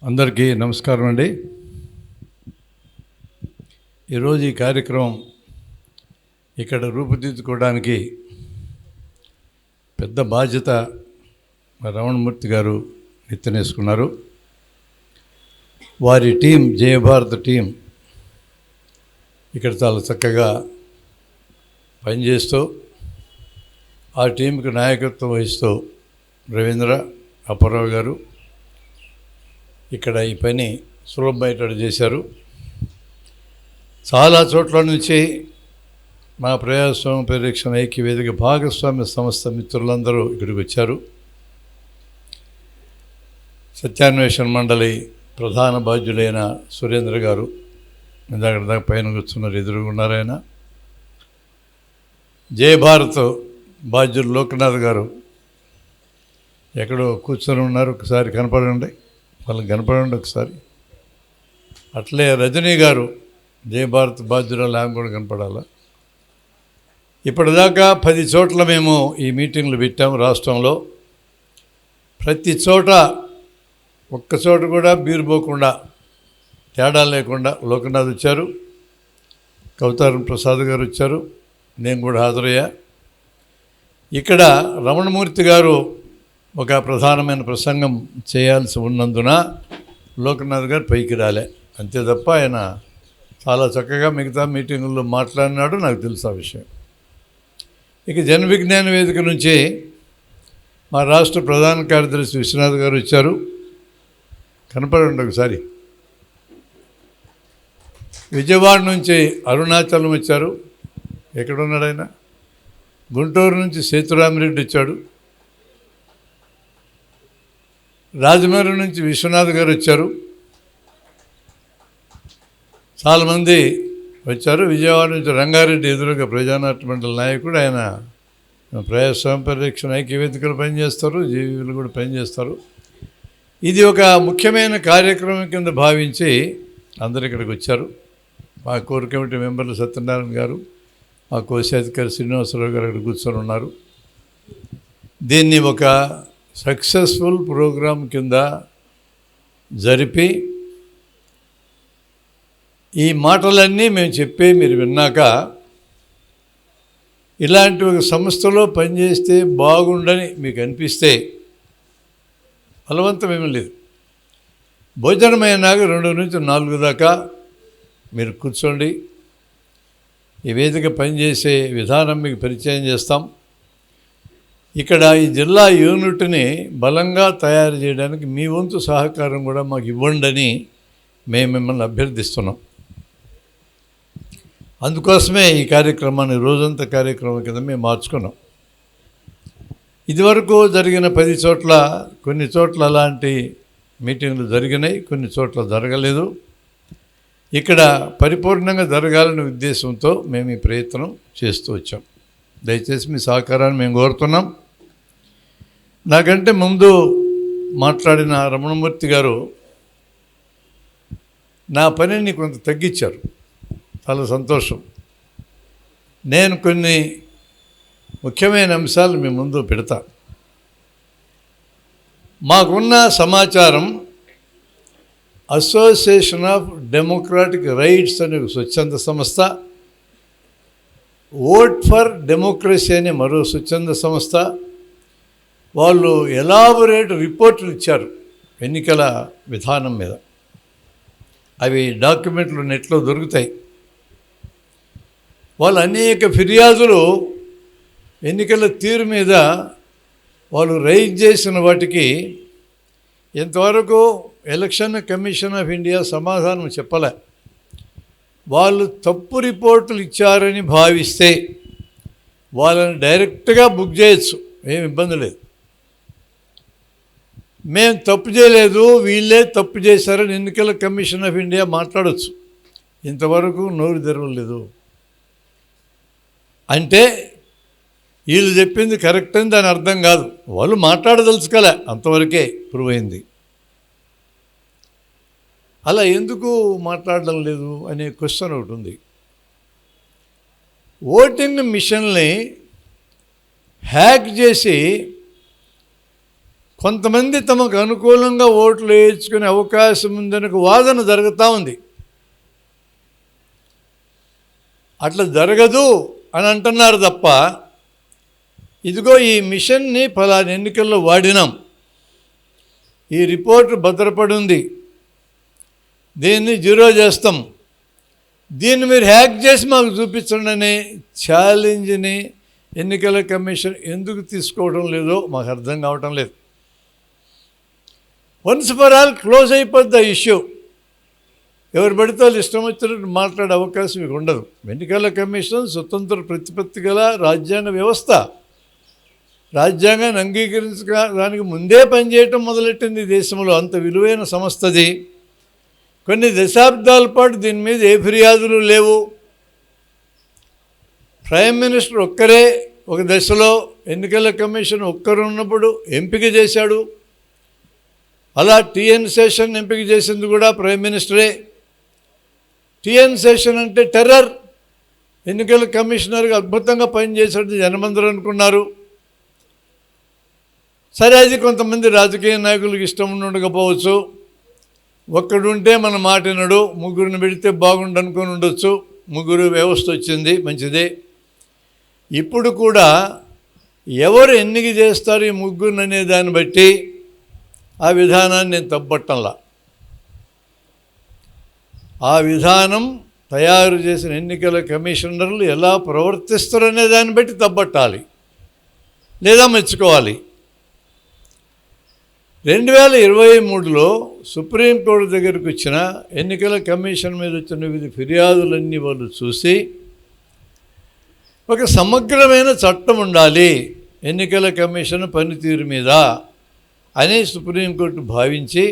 అందరికీ నమస్కారం అండి. ఈరోజు ఈ కార్యక్రమం ఇక్కడ రూపుదిద్దుకోవడానికి పెద్ద బాధ్యత రమణమూర్తి గారు ఎత్తనేసుకున్నారు. వారి టీం, జయభారత్ టీం ఇక్కడ చాలా చక్కగా పనిచేస్తూ ఆ టీంకి నాయకత్వం వహిస్తూ రవీంద్ర అప్పారావు గారు ఇక్కడ ఈ పని సులభమయ్యేటట్టు చేశారు. చాలా చోట్ల నుంచి మా ప్రజాస్వామ్య పరిరక్షణ ఐక్యవేదిక భాగస్వామ్య సంస్థ మిత్రులందరూ ఇక్కడికి వచ్చారు. సత్యాన్వేషణ మండలి ప్రధాన బాధ్యులైన సురేంద్ర గారు దాకా పైన కూర్చున్నారు, ఎదురుగున్నారు. ఆయన జయభారత్ బాధ్యులు లోక్నాథ్ గారు ఎక్కడో కూర్చొని ఉన్నారు, ఒకసారి కనపడండి, వాళ్ళకి కనపడండి ఒకసారి. అట్లే రజనీ గారు జయభారత్ బాధ్యురాలు, ఆమె కూడా కనపడాలా. ఇప్పటిదాకా 10 చోట్ల మేము ఈ మీటింగ్లు పెట్టాము రాష్ట్రంలో. ప్రతి చోట ఒక్క చోట కూడా బీరుపోకుండా, తేడా లేకుండా లోకనాథ్ వచ్చారు, కవితారం ప్రసాద్ గారు వచ్చారు, నేను కూడా హాజరయ్యా. ఇక్కడ రమణమూర్తి గారు ఒక ప్రధానమైన ప్రసంగం చేయాల్సి ఉన్నందున లోకనాథ్ గారు పైకి రాలే, అంతే తప్ప ఆయన చాలా చక్కగా మిగతా మీటింగుల్లో మాట్లాడినాడు, నాకు తెలుసు ఆ విషయం. ఇక జన విజ్ఞాన వేదిక నుంచి మా రాష్ట్ర ప్రధాన కార్యదర్శి విశ్వనాథ్ గారు వచ్చారు, కనపడండి ఒకసారి. విజయవాడ నుంచి అరుణాచలం వచ్చారు, ఎక్కడున్నాడు ఆయన. గుంటూరు నుంచి సేతురామిరెడ్డి వచ్చాడు. రాజమండ్రి నుంచి విశ్వనాథ్ గారు వచ్చారు. చాలామంది వచ్చారు. విజయవాడ నుంచి రంగారెడ్డి ఎదురుగా ప్రజానాట్య మండలి నాయకుడు, ఆయన ప్రజాస్వామ్య పరిరక్షణ ఐక్యవేదికలు పనిచేస్తారు, జీవీలు కూడా పనిచేస్తారు. ఇది ఒక ముఖ్యమైన కార్యక్రమం కింద భావించి అందరు ఇక్కడికి వచ్చారు. మా కోర్ కమిటీ మెంబర్లు సత్యనారాయణ గారు, మా కోశాధికారి శ్రీనివాసరావు గారు అక్కడ కూర్చొని ఉన్నారు. దీన్ని ఒక సక్సెస్ఫుల్ ప్రోగ్రాం కింద జరిపి ఈ మాటలన్నీ మేము చెప్పే మీరు విన్నాక ఇలాంటి ఒక సంస్థలో పనిచేస్తే బాగుండని మీకు అనిపిస్తే బలవంతమేమీ లేదు. భోజనమైనాక 2 నుంచి 4 దాకా మీరు కూర్చోండి. ఈ వేదిక పనిచేసే విధానం మీకు పరిచయం చేస్తాం. ఇక్కడ ఈ జిల్లా యూనిట్ని బలంగా తయారు చేయడానికి మీ వంతు సహకారం కూడా మాకు ఇవ్వండి అని మేము మిమ్మల్ని అభ్యర్థిస్తున్నాం. అందుకోసమే ఈ కార్యక్రమాన్ని రోజంతా కార్యక్రమం కింద మేము మార్చుకున్నాం. ఇదివరకు జరిగిన 10 చోట్ల కొన్ని చోట్ల అలాంటి మీటింగ్లు జరిగినాయి, కొన్ని చోట్ల జరగలేదు. ఇక్కడ పరిపూర్ణంగా జరగాలనే ఉద్దేశంతో మేము ఈ ప్రయత్నం చేస్తూ వచ్చాం. దయచేసి మీ సహకారాన్ని మేము కోరుతున్నాం. నాకంటే ముందు మాట్లాడిన రమణమూర్తి గారు నా పనిని కొంత తగ్గించారు, చాలా సంతోషం. నేను కొన్ని ముఖ్యమైన అంశాలు మీ ముందు పెడతా. మాకున్న సమాచారం అసోసియేషన్ ఆఫ్ డెమోక్రాటిక్ రైట్స్ అనే ఒక స్వచ్ఛంద సంస్థ, ఓట్ ఫర్ డెమోక్రసీ అనే మరో స్వచ్ఛంద సంస్థ, వాళ్ళు ఎలాబొరేట్ రిపోర్టులు ఇచ్చారు ఎన్నికల విధానం మీద. అవి డాక్యుమెంట్లు నెట్లో దొరుకుతాయి. వాళ్ళు అనేక ఫిర్యాదులు ఎన్నికల తీరు మీద వాళ్ళు రైజ్ చేసిన వాటికి ఇంతవరకు ఎలక్షన్ కమిషన్ ఆఫ్ ఇండియా సమాధానం చెప్పలే. వాళ్ళు తప్పు రిపోర్టులు ఇచ్చారని భావిస్తే వాళ్ళని డైరెక్ట్గా బుక్ చేయొచ్చు, ఏం ఇబ్బంది లేదు. మేము తప్పు చేయలేదు, వీళ్ళే తప్పు చేశారని ఎన్నికల కమిషన్ ఆఫ్ ఇండియా మాట్లాడవచ్చు. ఇంతవరకు నోరు తెరవలేదు. అంటే వీళ్ళు చెప్పింది కరెక్ట్ అని దాని అర్థం కాదు, వాళ్ళు మాట్లాడదలుచుకోలే, అంతవరకే ప్రూవ్ అయింది. అలా ఎందుకు మాట్లాడడం లేదు అనే క్వశ్చన్ ఒకటి ఉంది. ఓటింగ్ మిషన్ని హ్యాక్ చేసి కొంతమంది తమకు అనుకూలంగా ఓట్లు వేయించుకునే అవకాశం ఉందని ఒక వాదన జరుగుతూ ఉంది. అట్లా జరగదు అని అంటున్నారు తప్ప, ఇదిగో ఈ మిషన్ని ఫలానా ఎన్నికల్లో వాడినాం, ఈ రిపోర్టు భద్రపడి ఉంది, దీన్ని జీరో చేస్తాం, దీన్ని మీరు హ్యాక్ చేసి మాకు చూపించండి అనే ఛాలెంజ్ని ఎన్నికల కమిషన్ ఎందుకు తీసుకోవడం లేదో మాకు అర్థం కావటం లేదు. వన్స్ ఫర్ ఆల్ క్లోజ్ అయిపోద్ది ఆ ఇష్యూ. ఎవరు పడితే వాళ్ళు ఇష్టం వచ్చినట్టు మాట్లాడే అవకాశం మీకు ఉండదు. ఎన్నికల కమిషన్ స్వతంత్ర ప్రతిపత్తి గల రాజ్యాంగ వ్యవస్థ. రాజ్యాంగాన్ని అంగీకరించడానికి ముందే పనిచేయటం మొదలెట్టింది దేశంలో. అంత విలువైన సంస్థది. కొన్ని దశాబ్దాల పాటు దీని మీద ఏ ఫిర్యాదులు లేవు. ప్రైమ్ మినిస్టర్ ఒక్కరే ఒక దశలో ఎన్నికల కమిషన్ ఒక్కరు ఉన్నప్పుడు ఎంపిక చేశాడు. అలా టిఎన్ శేషన్ ఎంపిక చేసింది కూడా ప్రైమ్ మినిస్టరే. టిఎన్ శేషన్ అంటే టెర్రర్. ఎన్నికల కమిషనర్గా అద్భుతంగా పనిచేసేది జనమందరూ అనుకున్నారు. సరే, అది కొంతమంది రాజకీయ నాయకులకు ఇష్టం ఉండకపోవచ్చు. ఒక్కడుంటే మన మాట వినడు, ముగ్గురిని పెడితే బాగుండు అనుకొని ఉండొచ్చు. ముగ్గురు వ్యవస్థ వచ్చింది, మంచిదే. ఇప్పుడు కూడా ఎవరు ఎన్నిక చేస్తారు ఈ ముగ్గురిని అనే దాన్ని బట్టి ఆ విధానాన్ని నేను తప్పట్టంలా. ఆ విధానం తయారు చేసిన ఎన్నికల కమిషనర్లు ఎలా ప్రవర్తిస్తారనే దాన్ని బట్టి తప్పట్టాలి, లేదా మెచ్చుకోవాలి. 2023లో సుప్రీంకోర్టు దగ్గరికి వచ్చిన ఎన్నికల కమిషన్ మీద వచ్చిన వివిధ ఫిర్యాదులన్నీ వాళ్ళు చూసి ఒక సమగ్రమైన చట్టం ఉండాలి ఎన్నికల కమిషన్ పనితీరు మీద అని సుప్రీంకోర్టు భావించి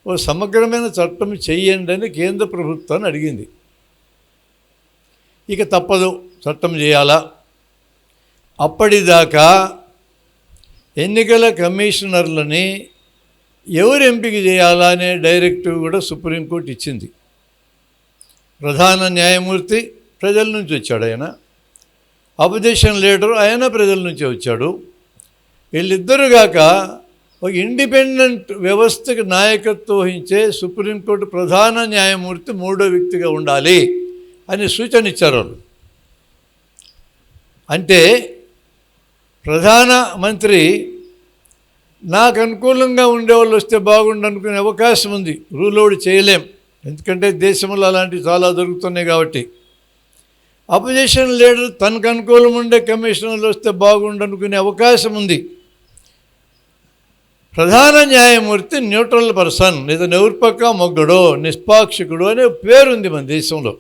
ఓ సమగ్రమైన చట్టం చెయ్యండి అని కేంద్ర ప్రభుత్వాన్ని అడిగింది. ఇక తప్పదు, చట్టం చేయాలా. అప్పటిదాకా ఎన్నికల కమిషనర్లని ఎవరు ఎంపిక చేయాలా అనే డైరెక్టివ్ కూడా సుప్రీంకోర్టు ఇచ్చింది. ప్రధాన న్యాయమూర్తి ప్రజల నుంచి వచ్చాడు, ఆయన అపోజిషన్ లీడర్ ఆయన ప్రజల నుంచి వచ్చాడు. వీళ్ళిద్దరుగాక ఒక ఇండిపెండెంట్ వ్యవస్థకు నాయకత్వం వహించే సుప్రీంకోర్టు ప్రధాన న్యాయమూర్తి మూడో వ్యక్తిగా ఉండాలి అని సూచన ఇచ్చారు వాళ్ళు. అంటే ప్రధాన మంత్రి నాకు అనుకూలంగా ఉండేవాళ్ళు వస్తే బాగుండు అనుకునే అవకాశం ఉంది. రూల్ అవుట్ చేయలేం, ఎందుకంటే దేశంలో అలాంటివి చాలా జరుగుతున్నాయి కాబట్టి. అపోజిషన్ లీడర్ తనకు అనుకూలం ఉండే కమిషనర్లు వస్తే బాగుండు అనుకునే అవకాశం ఉంది. ప్రధాన న్యాయమూర్తి న్యూట్రల్ పర్సన్, లేదా నిరుపక్క మొగ్గడో నిష్పాక్షికుడు అనే పేరుంది మన దేశంలో.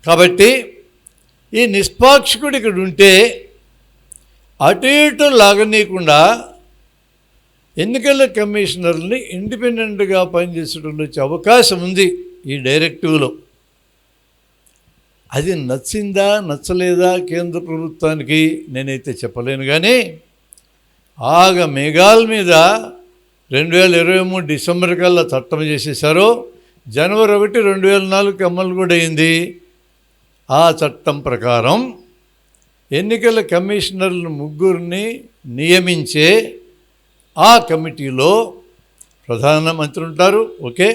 కాబట్టి ఈ నిష్పాక్షికుడు ఇక్కడ ఉంటే అటు ఇటు లాగనీయకుండా ఎన్నికల కమిషనర్ని ఇండిపెండెంట్గా పనిచేసేటప్పుడు వచ్చే అవకాశం ఉంది ఈ డైరెక్టివ్లో. అది నచ్చిందా నచ్చలేదా కేంద్ర ప్రభుత్వానికి నేనైతే చెప్పలేను. కానీ ఆగ మేఘాల మీద 2023 డిసెంబర్ కల్లా చట్టం చేసేసారు. జనవరి 1, 2004 అమలు కూడా అయింది. ఆ చట్టం ప్రకారం ఎన్నికల కమిషనర్లు ముగ్గురిని నియమించే ఆ కమిటీలో ప్రధానమంత్రి ఉంటారు, ఓకే,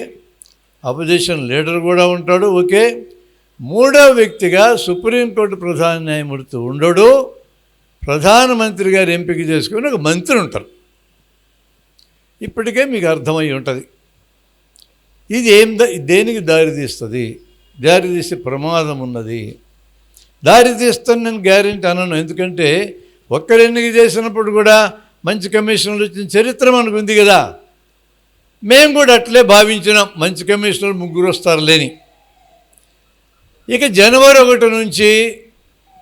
అపోజిషన్ లీడర్ కూడా ఉంటాడు, ఓకే, మూడవ వ్యక్తిగా సుప్రీంకోర్టు ప్రధాన న్యాయమూర్తి ఉండడు, ప్రధానమంత్రి గారు ఎంపిక చేసుకుని ఒక మంత్రి ఉంటారు. ఇప్పటికే మీకు అర్థమై ఉంటుంది ఇది దేనికి దారితీస్తుంది. దారితీసే ప్రమాదం ఉన్నది. దారితీస్తాను నేను గ్యారెంటీ అనను. ఎందుకంటే ఒక్కరు ఎన్నిక చేసినప్పుడు కూడా మంచి కమిషనర్లు వచ్చిన చరిత్ర మనకు ఉంది కదా. మేము కూడా అట్లే భావించినాం, మంచి కమిషనర్ ముగ్గురు వస్తారు లేని. ఇక జనవరి 1 నుంచి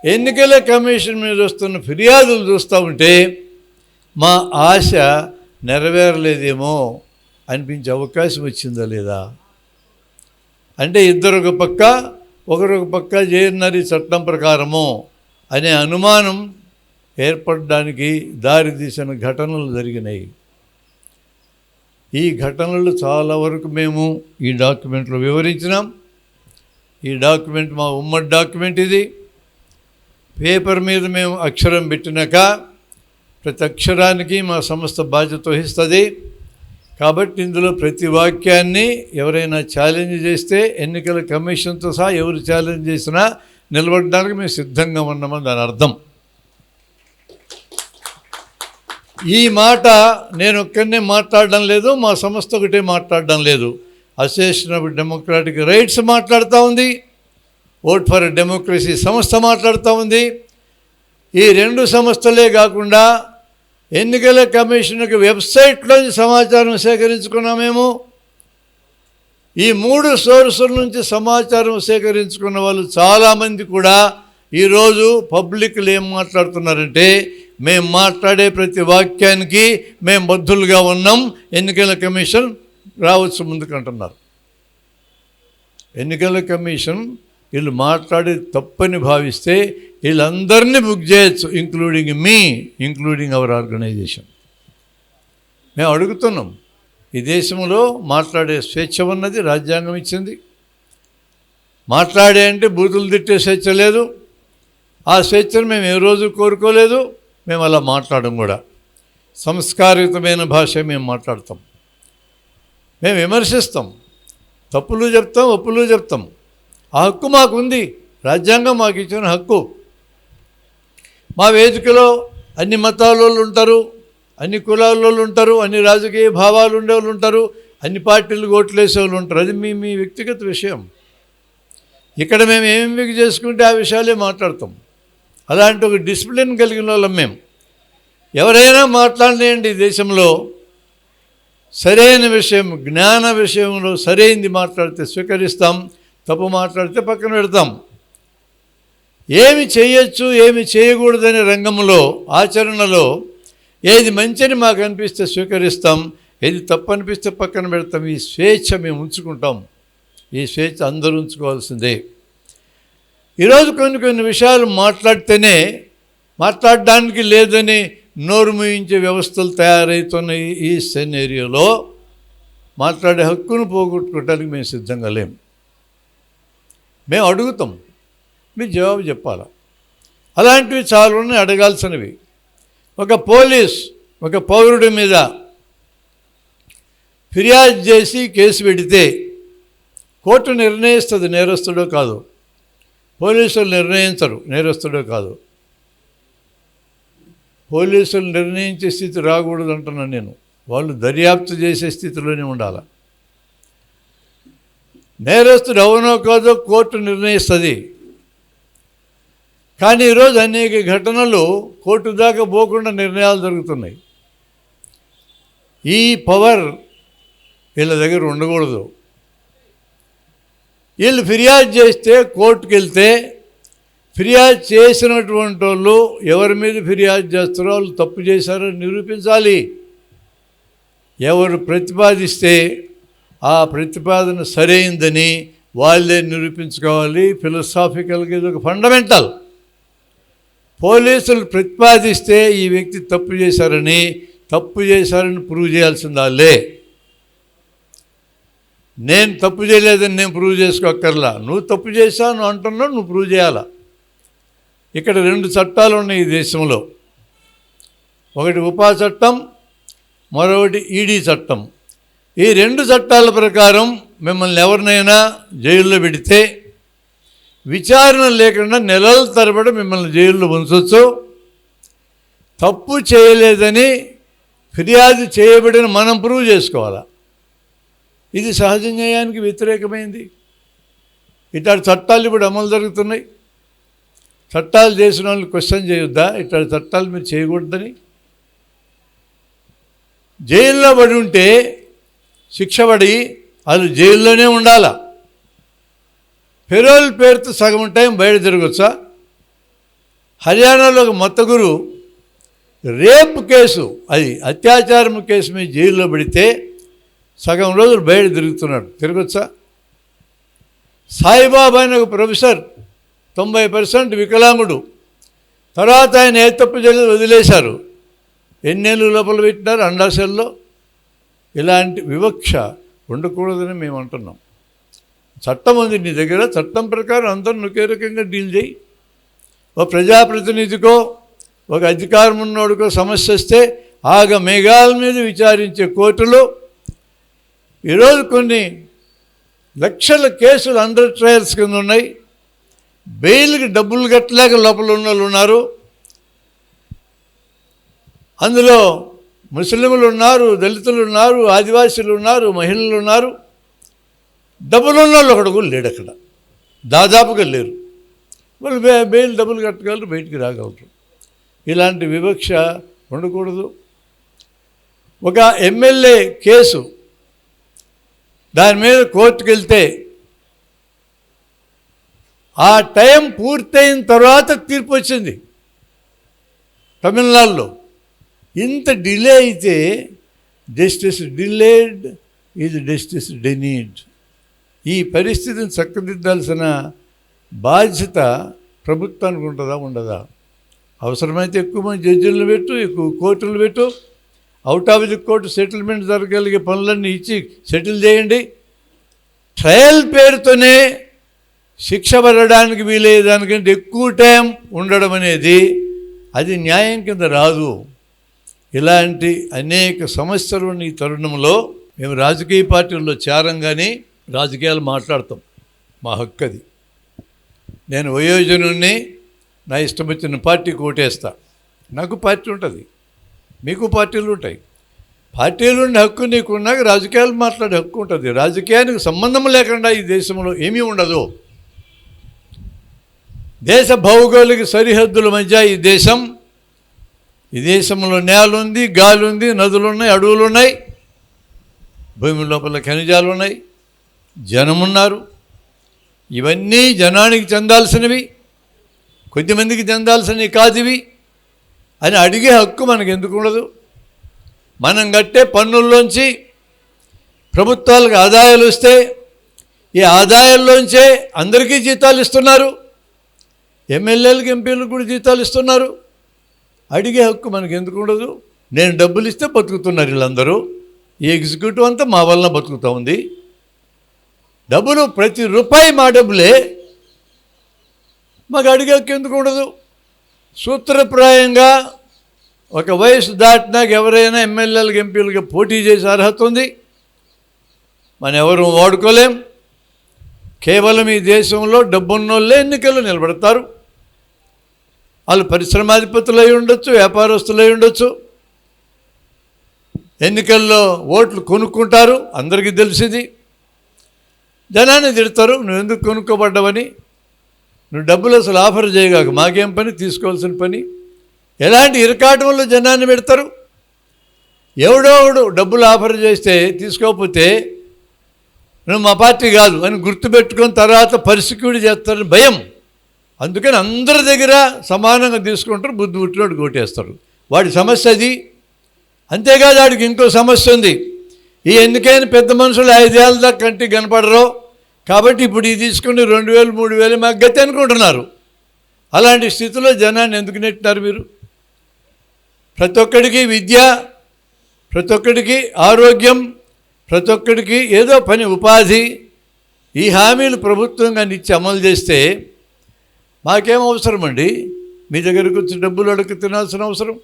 ఎన్నికల కమిషన్ మీద వస్తున్న ఫిర్యాదులు చూస్తూ ఉంటే మా ఆశ నెరవేరలేదేమో అనిపించే అవకాశం వచ్చిందా లేదా. అంటే ఇద్దరు ఒక పక్క ఒకరొక పక్క చేరినారు ఈ చట్టం ప్రకారము అనే అనుమానం ఏర్పడడానికి దారితీసిన ఘటనలు జరిగినాయి. ఈ ఘటనలు చాలా వరకు మేము ఈ డాక్యుమెంట్లో వివరించినాం. ఈ డాక్యుమెంట్ మా ఉమ్మడి డాక్యుమెంట్. ఇది పేపర్ మీద మేము అక్షరం పెట్టినాక ప్రతి అక్షరానికి మా సంస్థ బాధ్యత వహిస్తుంది. కాబట్టి ఇందులో ప్రతి వాక్యాన్ని ఎవరైనా ఛాలెంజ్ చేస్తే ఎన్నికల కమిషన్తో సహా ఎవరు ఛాలెంజ్ చేసినా నిలబడడానికి మేము సిద్ధంగా ఉన్నామని దాని అర్థం. ఈ మాట నేను ఒక్కనే మాట్లాడడం లేదు, మా సంస్థ ఒకటే మాట్లాడడం లేదు. అసోసియేషన్ ఆఫ్ డెమోక్రాటిక్ రైట్స్ మాట్లాడుతూ ఉంది, ఓట్ ఫర్ డెమోక్రసీ సంస్థ మాట్లాడుతూ ఉంది. ఈ రెండు సంస్థలే కాకుండా ఎన్నికల కమిషన్కి వెబ్సైట్లోంచి సమాచారం సేకరించుకున్నాం మేము. ఈ 3 సోర్సుల నుంచి సమాచారం సేకరించుకున్న వాళ్ళు చాలామంది కూడా ఈరోజు పబ్లిక్లు ఏం మాట్లాడుతున్నారంటే, మేము మాట్లాడే ప్రతి వాక్యానికి మేము బద్ధులుగా ఉన్నాం, ఎన్నికల కమిషన్ రావచ్చు ముందుకంటున్నారు. ఎన్నికల కమిషన్ వీళ్ళు మాట్లాడే తప్పని భావిస్తే వీళ్ళందరినీ బుక్ చేయొచ్చు, ఇంక్లూడింగ్ అవర్ ఆర్గనైజేషన్. మేము అడుగుతున్నాం, ఈ దేశంలో మాట్లాడే స్వేచ్ఛ ఉన్నది, రాజ్యాంగం ఇచ్చింది. మాట్లాడే అంటే బూతులు తిట్టే స్వేచ్ఛ లేదు. ఆ స్వేచ్ఛను మేము ఏ రోజు కోరుకోలేదు, మేము అలా మాట్లాడడం కూడా. సంస్కారయుతమైన భాష మేము మాట్లాడతాం, మేము విమర్శిస్తాం, తప్పులు చెప్తాం, ఒప్పులు చెప్తాం. ఆ హక్కు మాకుంది, రాజ్యాంగం మాకు ఇచ్చిన హక్కు. మా వేదికలో అన్ని మతాల వాళ్ళు ఉంటారు, అన్ని కులాల వాళ్ళు ఉంటారు, అన్ని రాజకీయ భావాలు ఉండేవాళ్ళు ఉంటారు, అన్ని పార్టీలు ఓట్లేసే వాళ్ళు ఉంటారు. అది మీ వ్యక్తిగత విషయం. ఇక్కడ మేము ఏమి చేసుకుంటే ఆ విషయాలే మాట్లాడతాం. అలాంటి ఒక డిసిప్లిన్ కలిగిన వాళ్ళం మేము. ఎవరైనా మాట్లాడలేండి, ఈ దేశంలో సరైన విషయం, జ్ఞాన విషయంలో సరైనది మాట్లాడితే స్వీకరిస్తాం, తప్పు మాట్లాడితే పక్కన పెడతాం. ఏమి చేయొచ్చు, ఏమి చేయకూడదనే రంగంలో, ఆచరణలో ఏది మంచిని మాకు అనిపిస్తే స్వీకరిస్తాం, ఏది తప్పు అనిపిస్తే పక్కన పెడతాం. ఈ స్వేచ్ఛ మేము ఉంచుకుంటాం. ఈ స్వేచ్ఛ అందరూ ఉంచుకోవాల్సిందే. ఈరోజు కొన్ని విషయాలు మాట్లాడితేనే మాట్లాడడానికి లేదని నోరు మూయించే వ్యవస్థలు తయారవుతున్న ఈ సెనేరియోలో మాట్లాడే హక్కును పోగొట్టుకోవడానికి మేము సిద్ధంగా లేం. మేము అడుగుతాం, మీరు జవాబు చెప్పాలా. అలాంటివి చాలా ఉన్నాయి అడగాల్సినవి. ఒక పోలీస్ ఒక పౌరుడి మీద ఫిర్యాదు చేసి కేసు పెడితే కోర్టు నిర్ణయిస్తుంది నేరస్తుడో కాదు. పోలీసులు నిర్ణయించరు నేరస్తుడో కాదు. పోలీసులు నిర్ణయించే స్థితి రాకూడదు అంటున్నాను నేను. వాళ్ళు దర్యాప్తు చేసే స్థితిలోనే ఉండాలి. నేరస్తుడు అవునో కాదో కోర్టు నిర్ణయిస్తుంది. కానీ ఈరోజు అనేక ఘటనలు కోర్టు దాకా పోకుండా నిర్ణయాలు జరుగుతున్నాయి. ఈ పవర్ వీళ్ళ దగ్గర ఉండకూడదు. వీళ్ళు ఫిర్యాదు చేస్తే కోర్టుకు వెళ్తే ఫిర్యాదు చేసినటువంటి వాళ్ళు ఎవరి మీద ఫిర్యాదు చేస్తారో వాళ్ళు తప్పు చేశారని నిరూపించాలి. ఎవరు ప్రతిపాదిస్తే ఆ ప్రతిపాదన సరైందని వాళ్ళే నిరూపించుకోవాలి. ఫిలసాఫికల్గా ఇది ఒక ఫండమెంటల్. పోలీసులు ప్రతిపాదిస్తే ఈ వ్యక్తి తప్పు చేశారని ప్రూవ్ చేయాల్సింది వాళ్ళే. నేను తప్పు చేయలేదని నేను ప్రూవ్ చేసుకోక్కర్లా. నువ్వు తప్పు చేశాను అంటున్నావు, నువ్వు ప్రూవ్ చేయాలా. ఇక్కడ 2 చట్టాలు ఉన్నాయి ఈ దేశంలో. ఒకటి ఉపా చట్టం, మరొకటి ఈడీ చట్టం. ఈ 2 చట్టాల ప్రకారం మిమ్మల్ని ఎవరినైనా జైల్లో పెడితే విచారణ లేకుండా నెలల తరబడి మిమ్మల్ని జైల్లో ఉంచవచ్చు. తప్పు చేయలేదని ఫిర్యాదు చేయబడిన మనం ప్రూవ్ చేసుకోవాలా. ఇది సహజ న్యాయానికి వ్యతిరేకమైంది. ఇట్లాంటి చట్టాలు ఇప్పుడు అమలు జరుగుతున్నాయి. చట్టాలు చేసిన వాళ్ళు క్వశ్చన్ చేయొద్దా ఇట్లాంటి చట్టాలు మీరు చేయకూడదని? జైల్లో పడి ఉంటే శిక్ష పడి వాళ్ళు జైల్లోనే ఉండాలా. పెరోల్ పేరుతో సగం టైం బయట తిరగొచ్చా? హర్యానాలో ఒక మత్తగురు రేప్ కేసు, అది అత్యాచారం కేసు మీద జైల్లో పెడితే సగం రోజులు బయట తిరుగుతున్నాడు, తిరగొచ్చా? సాయిబాబా అయిన ఒక ప్రొఫెసర్ 90% వికలాంగుడు, తర్వాత ఆయన ఏ తప్పు చేయలేదు వదిలేశారు. ఎన్నేళ్ళు లోపల పెట్టినారు అండాశల్లో. ఇలాంటి వివక్ష ఉండకూడదని మేము అంటున్నాం. చట్టం ఉంది నీ దగ్గర, చట్టం ప్రకారం అందరూ ఒకే రకంగా డీల్ చేయి. ఓ ప్రజాప్రతినిధికో ఒక అధికారం ఉన్నోడికో సమస్య వస్తే ఆగ మేఘాల మీద విచారించే కోర్టులు ఈరోజు కొన్ని లక్షల కేసులు అండర్ ట్రయల్స్ కింద ఉన్నాయి. బెయిల్కి డబ్బులు కట్టలేక లోపల ఉన్న వాళ్ళు ఉన్నారు. అందులో ముస్లింలు ఉన్నారు, దళితులు ఉన్నారు, ఆదివాసీలు ఉన్నారు, మహిళలు ఉన్నారు. డబ్బులు ఉన్న వాళ్ళు ఒకడు కూడా లేడు అక్కడ, దాదాపుగా లేరు. వాళ్ళు బెయిల్ డబ్బులు కట్టగలరు, బయటికి రాగలరు. ఇలాంటి వివక్ష ఉండకూడదు. ఒక ఎమ్మెల్యే కేసు దాని మీద కోర్టుకు వెళ్తే ఆ టైం పూర్తయిన తర్వాత తీర్పు వచ్చింది తమిళనాడులో. ఇంత డిలే అయితే జస్టిస్ డిలేడ్ ఈజ్ జస్టిస్ డెనీడ్. ఈ పరిస్థితిని చక్కదిద్దాల్సిన బాధ్యత ప్రభుత్వానికి ఉంటుందా ఉండదా? అవసరమైతే ఎక్కువ మంది జడ్జిలను పెట్టు, ఎక్కువ కోర్టులు పెట్టు, out of the court settlement జరగలిగే పనులన్నీ ఇచ్చి సెటిల్ చేయండి. ట్రయల్ పేరుతోనే శిక్ష పడడానికి వీలయ్యేదానికంటే ఎక్కువ టైం ఉండడం అనేది అది న్యాయం కింద రాదు. ఇలాంటి అనేక సమస్యలు ఉన్న ఈ తరుణంలో మేము రాజకీయ పార్టీల్లో చేరంగానే రాజకీయాలు మాట్లాడతాం, మా హక్కు అది. నేను వయోజనుణ్ణి, నా ఇష్టం వచ్చిన పార్టీకి ఓటేస్తా. నాకు పార్టీ ఉంటుంది, మీకు పార్టీలు ఉంటాయి. పార్టీలు ఉండే హక్కు నీకున్నాక రాజకీయాలు మాట్లాడే హక్కు ఉంటుంది. రాజకీయానికి సంబంధం లేకుండా ఈ దేశంలో ఏమీ ఉండదు. దేశ భౌగోళిక సరిహద్దుల మధ్య ఈ దేశంలో నేల ఉంది, గాలి ఉంది, నదులు ఉన్నాయి, అడవులు ఉన్నాయి, భూమి లోపల ఖనిజాలు ఉన్నాయి, జనమున్నారు. ఇవన్నీ జనానికి చెందాల్సినవి, కొద్దిమందికి చెందాల్సినవి కాదు ఇవి అని అడిగే హక్కు మనకు ఎందుకు ఉండదు? మనం కట్టే పన్నుల్లోంచి ప్రభుత్వాలకు ఆదాయాలు వస్తే ఈ ఆదాయాల్లోంచే అందరికీ జీతాలు ఇస్తున్నారు, ఎమ్మెల్యేలకు ఎంపీలకు కూడా జీతాలు ఇస్తున్నారు. అడిగే హక్కు మనకు ఎందుకు ఉండదు? నేను డబ్బులు ఇస్తే బతుకుతున్నారు వీళ్ళందరూ, ఈ ఎగ్జిక్యూటివ్ అంతా మా వలన బతుకుతూ ఉంది. డబ్బులు ప్రతి రూపాయి మా డబ్బులే, మాకు అడిగే హక్కు ఎందుకు ఉండదు? సూత్రప్రాయంగా ఒక వయసు దాటినాక ఎవరైనా ఎమ్మెల్యేలకు ఎంపీలకు పోటీ చేసే అర్హత ఉంది. మనం ఎవరు వాడుకోలేం. కేవలం ఈ దేశంలో డబ్బున్నోళ్ళే ఎన్నికల్లో నిలబడతారు. వాళ్ళు పరిశ్రమాధిపతులు అయి ఉండొచ్చు, వ్యాపారస్తులు అయి ఉండొచ్చు. ఎన్నికల్లో ఓట్లు కొనుక్కుంటారు, అందరికీ తెలిసింది. జనాన్ని తిడతారు, నువ్వు ఎందుకు కొనుక్కోబడ్డావని. నువ్వు డబ్బులు అసలు ఆఫర్ చేయగాక మాకేం పని, తీసుకోవాల్సిన పని. ఎలాంటి ఇరకాటంలో జనాన్ని పెడతారు. ఎవడోడు డబ్బులు ఆఫర్ చేస్తే తీసుకోకపోతే నువ్వు మా పార్టీ కాదు అని గుర్తుపెట్టుకొని తర్వాత పరిస్థితి చేస్తారని భయం. అందుకని అందరి దగ్గర సమానంగా తీసుకుంటారు, బుద్ధి పుట్టినోడు కొట్టేస్తారు. వాడి సమస్య అది. అంతేకాదు వాడికి ఇంకో సమస్య ఉంది. ఈ ఎన్నికైన పెద్ద మనుషులు 5 ఏళ్ళ దాకా కంటికి కనపడరు, కాబట్టి ఇప్పుడు ఇది తీసుకుని 2000 3000 మాకు గతి అనుకుంటున్నారు. అలాంటి స్థితిలో జనాన్ని ఎందుకు నెట్టినారు మీరు? ప్రతి ఒక్కడికి విద్య, ప్రతి ఒక్కడికి ఆరోగ్యం, ప్రతి ఒక్కడికి ఏదో పని, ఉపాధి, ఈ హామీలు ప్రభుత్వంగా ఇచ్చి అమలు చేస్తే మాకేం అవసరం అండి? మీ దగ్గరకు వచ్చి డబ్బులు అడుగు తినాల్సిన అవసరం?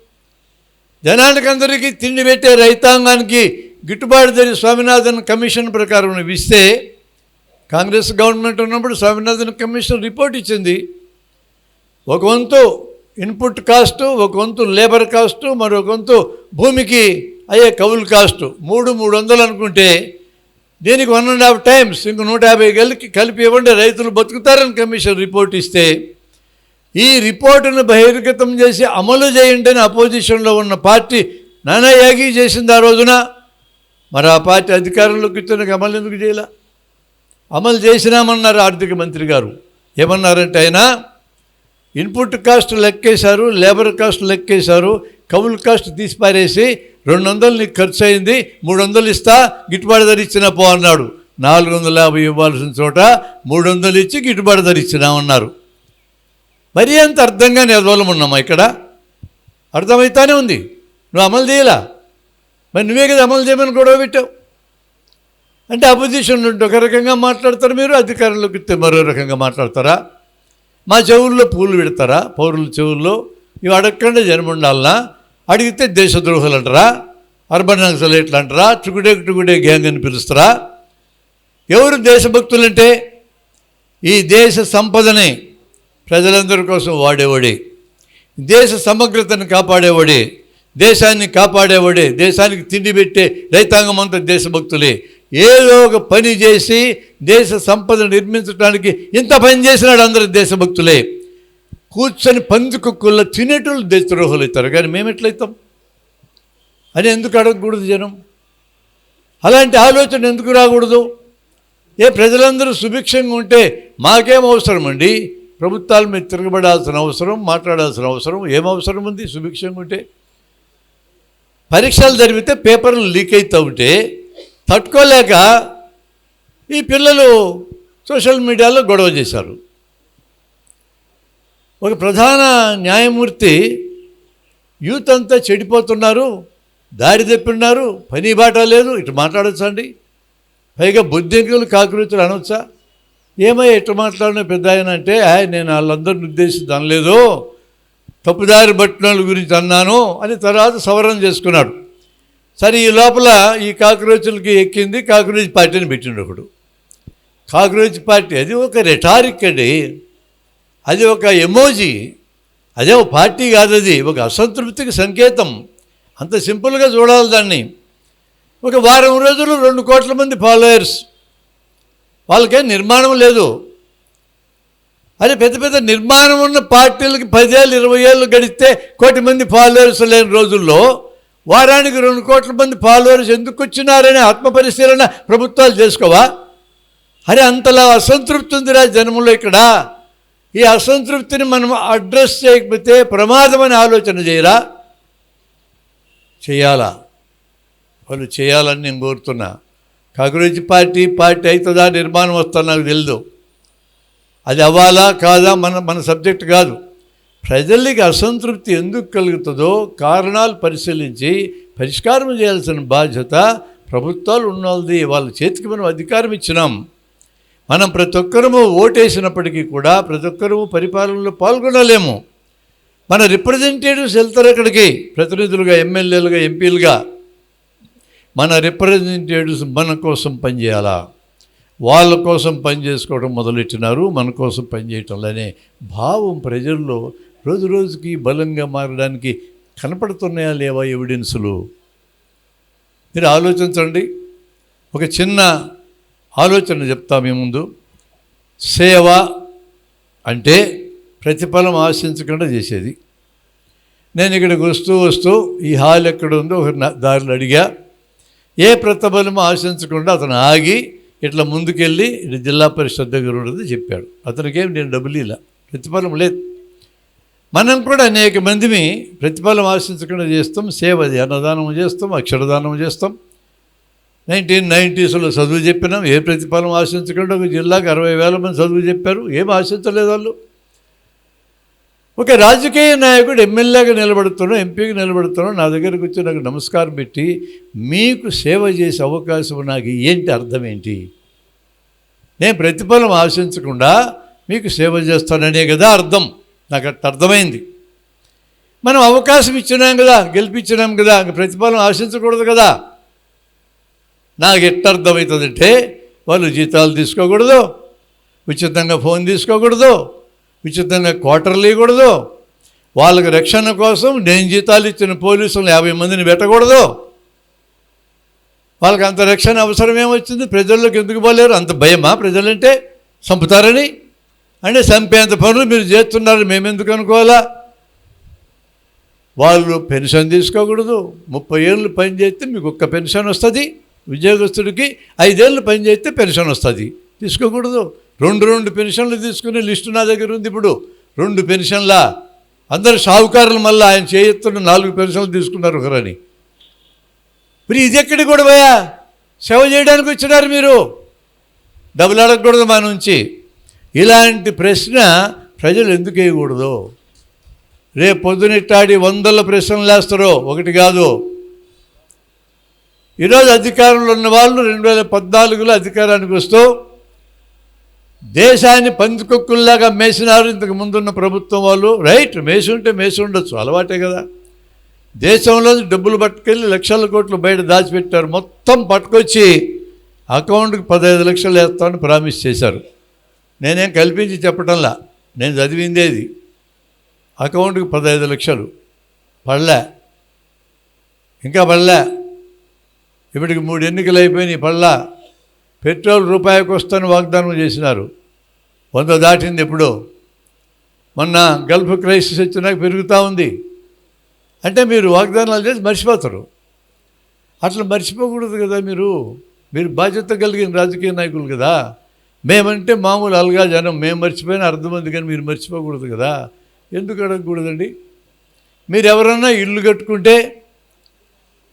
జనానికి అందరికీ తిండి పెట్టే రైతాంగానికి గిట్టుబాటు ధర స్వామినాథన్ కమిషన్ ప్రకారం ఇస్తే, కాంగ్రెస్ గవర్నమెంట్ ఉన్నప్పుడు స్వామినాథన్ కమిషన్ రిపోర్ట్ ఇచ్చింది. ఒక వంతు ఇన్పుట్ కాస్టు, ఒక వంతు లేబర్ కాస్టు, మరొక వంతు భూమికి అయ్యే కౌలు కాస్టు, 300 అనుకుంటే దీనికి 1.5 టైమ్స్ ఇంక 150 కలిపి ఇవ్వండి, రైతులు బతుకుతారని కమిషన్ రిపోర్ట్ ఇస్తే, ఈ రిపోర్టును బహిర్గతం చేసి అమలు చేయండి అని అపోజిషన్లో ఉన్న పార్టీ నానా యాగి చేసింది ఆ రోజున. మరి ఆ పార్టీ అధికారంలోకి ఇచ్చిన అమలు ఎందుకు చేయాల? అమలు చేసినామన్నారు ఆర్థిక మంత్రి గారు. ఏమన్నారంటే ఆయన ఇన్పుట్ కాస్ట్ లెక్కేశారు, లేబర్ కాస్ట్ లెక్కేశారు, కౌలు కాస్ట్ తీసిపారేసి 200 నీకు ఖర్చు అయింది, 300 ఇస్తా, గిట్టుబాటు ధర ఇచ్చినా పో అన్నాడు. 450 ఇవ్వాల్సిన చోట 300 ఇచ్చి గిట్టుబాటు ధర ఇచ్చినామన్నారు. మరీ అంత అర్థంగా నిర్వలం ఉన్నామా ఇక్కడ? అర్థమవుతానే ఉంది. నువ్వు అమలు చేయాలా? మరి నువ్వే కదా అమలు చేయమని గొడవ పెట్టావు. అంటే అపోజిషన్ ఉంటే ఒక రకంగా మాట్లాడతారు మీరు, అధికారంలోకి ఇస్తే మరో రకంగా మాట్లాడతారా? మా చెవుల్లో పూలు పెడతారా? పౌరుల చెవుల్లో ఇవి అడగకుండా జన్మ ఉండాలనా? అడిగితే దేశద్రోహులు అంటారా, అర్బన్ నక్సలైట్లు అంటారా, టుగుడే గ్యాంగ్ అని పిలుస్తారా? ఎవరు దేశభక్తులంటే? ఈ దేశ సంపదని ప్రజలందరి కోసం వాడేవాడే, దేశ సమగ్రతను కాపాడేవాడే, దేశాన్ని కాపాడేవాడే, దేశానికి తిండి పెట్టే రైతాంగం అంతా దేశభక్తులే. ఏదో ఒక పని చేసి దేశ సంపద నిర్మించడానికి ఇంత పని చేసినాడు, అందరూ దేశభక్తులే. కూర్చొని పందికొక్కుల్లో తినేటోళ్ళు దేశద్రోహులు అవుతారు, కానీ మేము ఎట్లయితాం అని ఎందుకు అడగకూడదు జనం? అలాంటి ఆలోచన ఎందుకు రాకూడదు? ప్రజలందరూ సుభిక్షంగా ఉంటే మాకేం అవసరం అండి? ప్రభుత్వాల మీద తిరగబడాల్సిన అవసరం, మాట్లాడాల్సిన అవసరం ఏం అవసరం ఉంది? సుభిక్షంగా ఉంటే పరీక్షలు జరిగితే పేపర్లు లీక్ అవుతూ ఉంటే తట్టుకోలేక ఈ పిల్లలు సోషల్ మీడియాలో గొడవ చేశారు. ఒక ప్రధాన న్యాయమూర్తి యూత్ అంతా చెడిపోతున్నారు, దారి తప్పిన్నారు, పని బాట లేదు, ఇటు మాట్లాడచ్చా అండి? పైగా బుద్ధింకులు కాకృతులు అనవచ్చా? ఏమయ్యా ఇటు మాట్లాడిన పెద్ద ఆయన అంటే, నేను వాళ్ళందరిని ఉద్దేశించి అనలేదు, తప్పుదారి పట్టిన వాళ్ళ గురించి అన్నాను అని తర్వాత సవరణ చేసుకున్నాడు. సరే, ఈ లోపల ఈ కాక్రోచులకి ఎక్కింది, కాక్రోచ్ పార్టీని పెట్టిండు ఒకడు. కాక్రోచ్ పార్టీ అది ఒక రెటారిక్ అండి, అది ఒక ఎమోజీ, అదే ఒక పార్టీ కాదు, అది ఒక అసంతృప్తికి సంకేతం. అంత సింపుల్గా చూడాలి దాన్ని. ఒక వారం రోజులు 2 కోట్ల మంది ఫాలోయర్స్, వాళ్ళకేం నిర్మాణం లేదు. అదే పెద్ద పెద్ద నిర్మాణం ఉన్న పార్టీలకి 10 ఏళ్ళు 20 ఏళ్ళు గడిస్తే 1 కోటి మంది ఫాలోవర్స్ లేని రోజుల్లో వారానికి 2 కోట్ల మంది ఫాలోవర్స్ ఎందుకు వచ్చినారనే ఆత్మపరిశీలన ప్రభుత్వాలు చేసుకోవా? అరే, అంతలా అసంతృప్తి ఉందిరా జనంలో. ఇక్కడ ఈ అసంతృప్తిని మనం అడ్రస్ చేయకపోతే ప్రమాదమని ఆలోచన చేయరా? చేయాలా? వాళ్ళు చేయాలని నేను కోరుతున్నా. కాంగ్రెస్ పార్టీ అవుతుందా, నిర్మాణం వస్తుందా నాకు తెలియదు. అది అవ్వాలా కాదా మన సబ్జెక్ట్ కాదు. ప్రజలకి అసంతృప్తి ఎందుకు కలుగుతుందో కారణాలు పరిశీలించి పరిష్కారం చేయాల్సిన బాధ్యత ప్రభుత్వాలు ఉన్నది. వాళ్ళ చేతికి మనం అధికారం ఇచ్చినాం. మనం ప్రతి ఒక్కరము ఓటేసినప్పటికీ కూడా ప్రతి ఒక్కరము పరిపాలనలో పాల్గొనలేము. మన రిప్రజెంటేటివ్స్ వెళ్తారు అక్కడికి, ప్రతినిధులుగా, ఎమ్మెల్యేలుగా, ఎంపీలుగా. మన రిప్రజెంటేటివ్స్ మన కోసం పనిచేయాలా? వాళ్ళ కోసం పనిచేసుకోవడం మొదలెట్టినారు, మన కోసం పనిచేయటంలోనే భావం ప్రజల్లో రోజు రోజుకి బలంగా మారడానికి కనపడుతున్నాయా లేవా ఎవిడెన్సులు? మీరు ఆలోచించండి. ఒక చిన్న ఆలోచన చెప్తా మీ ముందు. సేవ అంటే ప్రతిఫలం ఆశించకుండా చేసేది. నేను ఇక్కడికి వస్తూ ఈ హాల్ ఎక్కడ ఉందో ఒక దారిలో అడిగా. ఏ ప్రతిఫలం ఆశించకుండా అతను ఆగి ఇట్లా ముందుకెళ్ళి ఇటు జిల్లా పరిషత్ దగ్గర ఉన్నది చెప్పాడు. అతనికేం నేను డబ్బులు ఇలా, ప్రతిఫలం లేదు. మనం కూడా అనేక మందిని ప్రతిఫలం ఆశించకుండా చేస్తాం. సేవది అన్నదానం చేస్తాం, అక్షరదానం చేస్తాం. 1990s చదువు చెప్పినాం, ఏ ప్రతిఫలం ఆశించకుండా. ఒక జిల్లాకు 60,000 మంది చదువు చెప్పారు, ఏం ఆశించలేదు వాళ్ళు. ఒక రాజకీయ నాయకుడు ఎమ్మెల్యేగా నిలబడుతున్నాడు, ఎంపీగా నిలబడుతున్నాడు, నా దగ్గరకు వచ్చి నాకు నమస్కారం పెట్టి మీకు సేవ చేసే అవకాశం నాకు ఏంటి, అర్థం ఏంటి? నేను ప్రతిఫలం ఆశించకుండా మీకు సేవ చేస్తాననే కదా అర్థం. నాకు అట్లా అర్థమైంది. మనం అవకాశం ఇచ్చినాం కదా, గెలిపించినాం కదా, ప్రతిఫలం ఆశించకూడదు కదా. నాకు ఎట్లా అర్థమవుతుందంటే వాళ్ళు జీతాలు తీసుకోకూడదు, ఉచితంగా ఫోన్ తీసుకోకూడదు, ఉచితంగా క్వార్టర్లు ఇవ్వకూడదు, వాళ్ళకి రక్షణ కోసం నేను జీతాలు ఇచ్చిన పోలీసులు 50 మందిని పెట్టకూడదు. వాళ్ళకి అంత రక్షణ అవసరం ఏమొచ్చింది? ప్రజల్లోకి ఎందుకు పోలేరు? అంత భయమా ప్రజలంటే? చంపుతారని అంటే చంపేంత పనులు మీరు చేస్తున్నారు, మేమెందుకు అనుకోవాలా? వాళ్ళు పెన్షన్ తీసుకోకూడదు. 30 ఏళ్ళు పని చేస్తే మీకు ఒక్క పెన్షన్ వస్తుంది. ఉద్యోగస్తుడికి 5 ఏళ్ళు పని చేస్తే పెన్షన్ వస్తుంది, తీసుకోకూడదు. 2 పెన్షన్లు తీసుకునే లిస్టు నా దగ్గర ఉంది. ఇప్పుడు 2 పెన్షన్లా అందరు షావుకారులు. మళ్ళీ ఆయన చేయొత్తున్న 4 పెన్షన్లు తీసుకున్నారు ఒకరని. మరి ఇది ఎక్కడికి కూడా పోయా? సేవ చేయడానికి వచ్చినారు మీరు, డబ్బులు అడగకూడదు మా నుంచి. ఇలాంటి ప్రశ్న ప్రజలు ఎందుకు వేయకూడదు? రేపు పొద్దునెట్టాడి 100 ప్రశ్నలు వేస్తారో, ఒకటి కాదు. ఈరోజు అధికారంలో ఉన్న వాళ్ళు 2014లో అధికారానికి వస్తూ దేశాన్ని పందికొక్కుల్లాగా మేసినారు ఇంతకు ముందున్న ప్రభుత్వం వాళ్ళు. రైట్, మేసి ఉంటే మేసి ఉండొచ్చు, అలవాటే కదా. దేశంలో డబ్బులు పట్టుకెళ్ళి లక్షల కోట్లు బయట దాచిపెట్టారు. మొత్తం పట్టుకొచ్చి అకౌంట్కి 15 లక్షలు వేస్తామని ప్రామిస్ చేశారు. నేనేం కల్పించి చెప్పటంలా, నేను చదివిందేది. అకౌంట్కి 15 లక్షలు పడలే, ఇంకా పడలే. ఇప్పటికి 3 ఎన్నికలు అయిపోయినాయి, పడలా. పెట్రోల్ రూపాయికి వస్తాను వాగ్దానం చేసినారు, 100 దాటింది ఎప్పుడో. మొన్న గల్ఫ్ క్రైసిస్ వచ్చినాక పెరుగుతూ ఉంది. అంటే మీరు వాగ్దానాలు చేసి మర్చిపోతారు. అట్లా మర్చిపోకూడదు కదా. మీరు బాధ్యత కలిగిన రాజకీయ నాయకులు కదా. మేమంటే మామూలు అలగా జనం, మేము మర్చిపోయినా అర్థమంది, కానీ మీరు మర్చిపోకూడదు కదా. ఎందుకు అడగకూడదండి? మీరు ఎవరన్నా ఇల్లు కట్టుకుంటే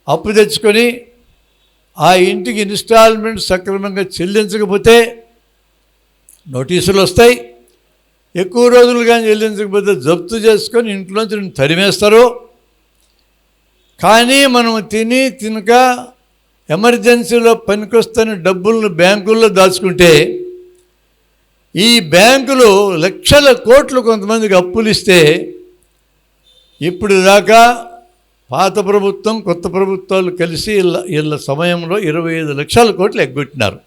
అప్పు తెచ్చుకొని ఆ ఇంటికి ఇన్స్టాల్మెంట్ సక్రమంగా చెల్లించకపోతే నోటీసులు వస్తాయి. ఎక్కువ రోజులు కానీ చెల్లించకపోతే జప్తు చేసుకొని ఇంట్లోంచి తరిమేస్తారు. కానీ మనం తినక ఎమర్జెన్సీలో పనికొస్తున్న డబ్బులను బ్యాంకుల్లో దాచుకుంటే ఈ బ్యాంకులు లక్షల కోట్లు కొంతమందికి అప్పులు ఇస్తే ఇప్పుడు దాకా పాత ప్రభుత్వం కొత్త ప్రభుత్వాలు కలిసి ఇళ్ళ సమయంలో 25 లక్షల కోట్లు ఎగ్గొట్టినారు.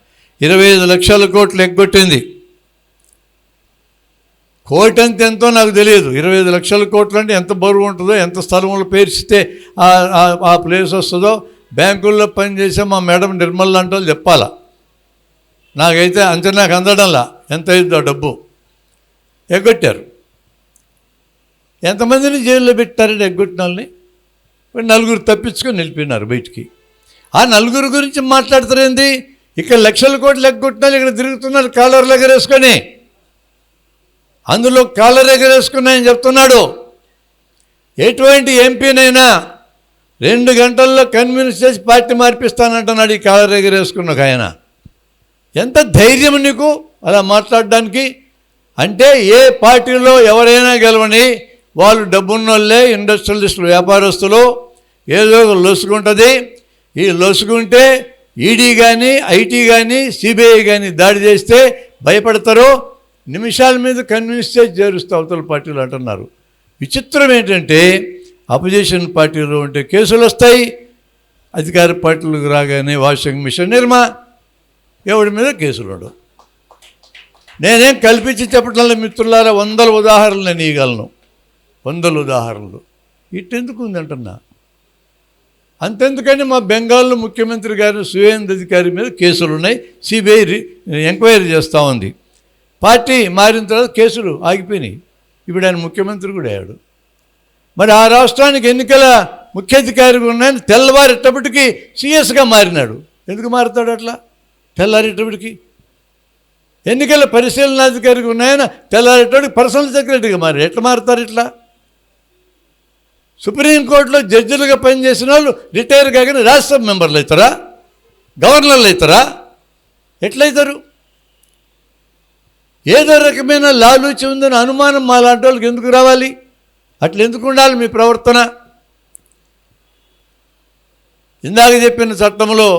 25 లక్షల కోట్లు ఎగ్గొట్టింది. కోటి అంటే ఎంతో నాకు తెలియదు. 25 లక్షల కోట్లు అంటే ఎంత బరువు ఉంటుందో, ఎంత స్థలంలో పేర్చితే ఆ ప్లేస్ వస్తుందో బ్యాంకుల్లో పనిచేసే మా మేడం నిర్మల్ లాంటి వాళ్ళు చెప్పాలా. నాకైతే అంచనాకు అందడంలా ఎంత అయిందో డబ్బు. ఎగ్గొట్టారు. ఎంతమందిని జైల్లో పెట్టారండి ఎగ్గొట్టిన వాళ్ళని? 4 తప్పించుకొని నిలిపినారు బయటికి. ఆ 4 గురించి మాట్లాడుతారేంది? ఇక్కడ లక్షల కోట్లు ఎగ్గొట్టినారు, ఇక్కడ తిరుగుతున్నారు కాలర్లు ఎగరేసుకొని. అందులో కాలర్ ఎగరేసుకున్నాయని చెప్తున్నాడు. ఎటువంటి ఎంపీనైనా 2 గంటల్లో కన్విన్స్ చేసి పార్టీ మార్పిస్తానంటున్నాడు ఈ కాలర్ ఎగరేసుకున్న ఆయన. ఎంత ధైర్యం నీకు అలా మాట్లాడడానికి? అంటే ఏ పార్టీలో ఎవరైనా గెలవని, వాళ్ళు డబ్బున్నోళ్ళే, ఇండస్ట్రియలిస్టులు, వ్యాపారస్తులు, ఏదో లొసుగుంటుంది. ఈ లొసుగుంటే ఈడీ కానీ ఐటీ కానీ సిబిఐ కానీ దాడి చేస్తే భయపడతారు. నిమిషాల మీద కన్విన్స్ చేసి చేరుస్తూ అవతల పార్టీలు అంటున్నారు. విచిత్రం ఏంటంటే అపోజిషన్ పార్టీలో ఉంటే కేసులు వస్తాయి, అధికార పార్టీలకు రాగానే వాషింగ్ మిషన్ నిర్మా, ఎవడి మీద కేసులు ఉండవు. నేనేం కల్పించి చెప్పట్ల మిత్రులారా, 100 ఉదాహరణలు నేను ఇవ్వగలను, 100 ఉదాహరణలు. ఇట్టెందుకు ఉందంటున్నా. అంతెందుకని మా బెంగాల్లో ముఖ్యమంత్రి గారు సువేంద్ర అధికారి మీద కేసులు ఉన్నాయి, సిబిఐ ఎంక్వైరీ చేస్తూ ఉంది. పార్టీ మారిన తర్వాత కేసులు ఆగిపోయినాయి. ఇప్పుడు ఆయన ముఖ్యమంత్రి కూడా అయ్యాడు. మరి ఆ రాష్ట్రానికి ఎన్నికల ముఖ్యాధికారిగా ఉన్నాయని తెల్లవారేటప్పటికీ సీఎస్గా మారినాడు. ఎందుకు మారుతాడు అట్లా? తెల్లారేటప్పటికి ఎన్నికల పరిశీలనాధికారిగా ఉన్నాయని తెల్లారేటప్పటికి పర్సనల్ సెక్రటరీగా మారాడు. ఎట్లా మారుతారు ఇట్లా? సుప్రీంకోర్టులో జడ్జిలుగా పనిచేసిన వాళ్ళు రిటైర్ కాగానే రాజ్యసభ మెంబర్లు అవుతారా? గవర్నర్లు అవుతారా? ఎట్లయితారు? ఏదో రకమైన లాలూచి ఉందని అనుమానం మా లాంటి వాళ్ళకి ఎందుకు రావాలి? అట్లా ఎందుకు ఉండాలి మీ ప్రవర్తన? ఇందాక చెప్పిన చట్టంలో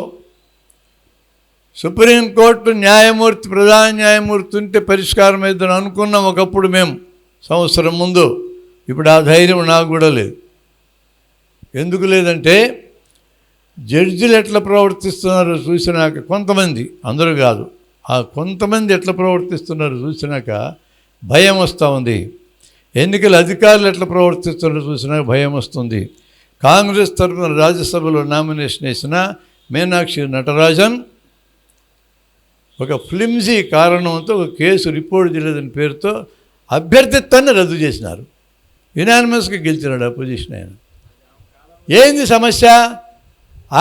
సుప్రీంకోర్టు న్యాయమూర్తి, ప్రధాన న్యాయమూర్తి ఉంటే పరిష్కారం అవుతుందని అనుకున్నాం ఒకప్పుడు మేము, సంవత్సరం ముందు. ఇప్పుడు ఆ ధైర్యం నాకు కూడా లేదు. ఎందుకు లేదంటే జడ్జిలు ఎట్లా ప్రవర్తిస్తున్నారో చూసినాక, కొంతమంది, అందరూ కాదు, ఆ కొంతమంది ఎట్లా ప్రవర్తిస్తున్నారో చూసినాక భయం వస్తూ ఉంది. ఎన్నికల అధికారులు ఎట్లా ప్రవర్తిస్తున్నారో చూసినాక భయం వస్తుంది. కాంగ్రెస్ తరఫున రాజ్యసభలో నామినేషన్ వేసిన మీనాక్షి నటరాజన్ ఒక ఫ్లిమ్జీ కారణంతో ఒక కేసు రిపోర్ట్ చేయలేదని పేరుతో అభ్యర్థిత్వాన్ని రద్దు చేసినారు. యునానిమస్గా గెలిచినాడు అపోజిషన్ ఆయన. ఏంది సమస్య?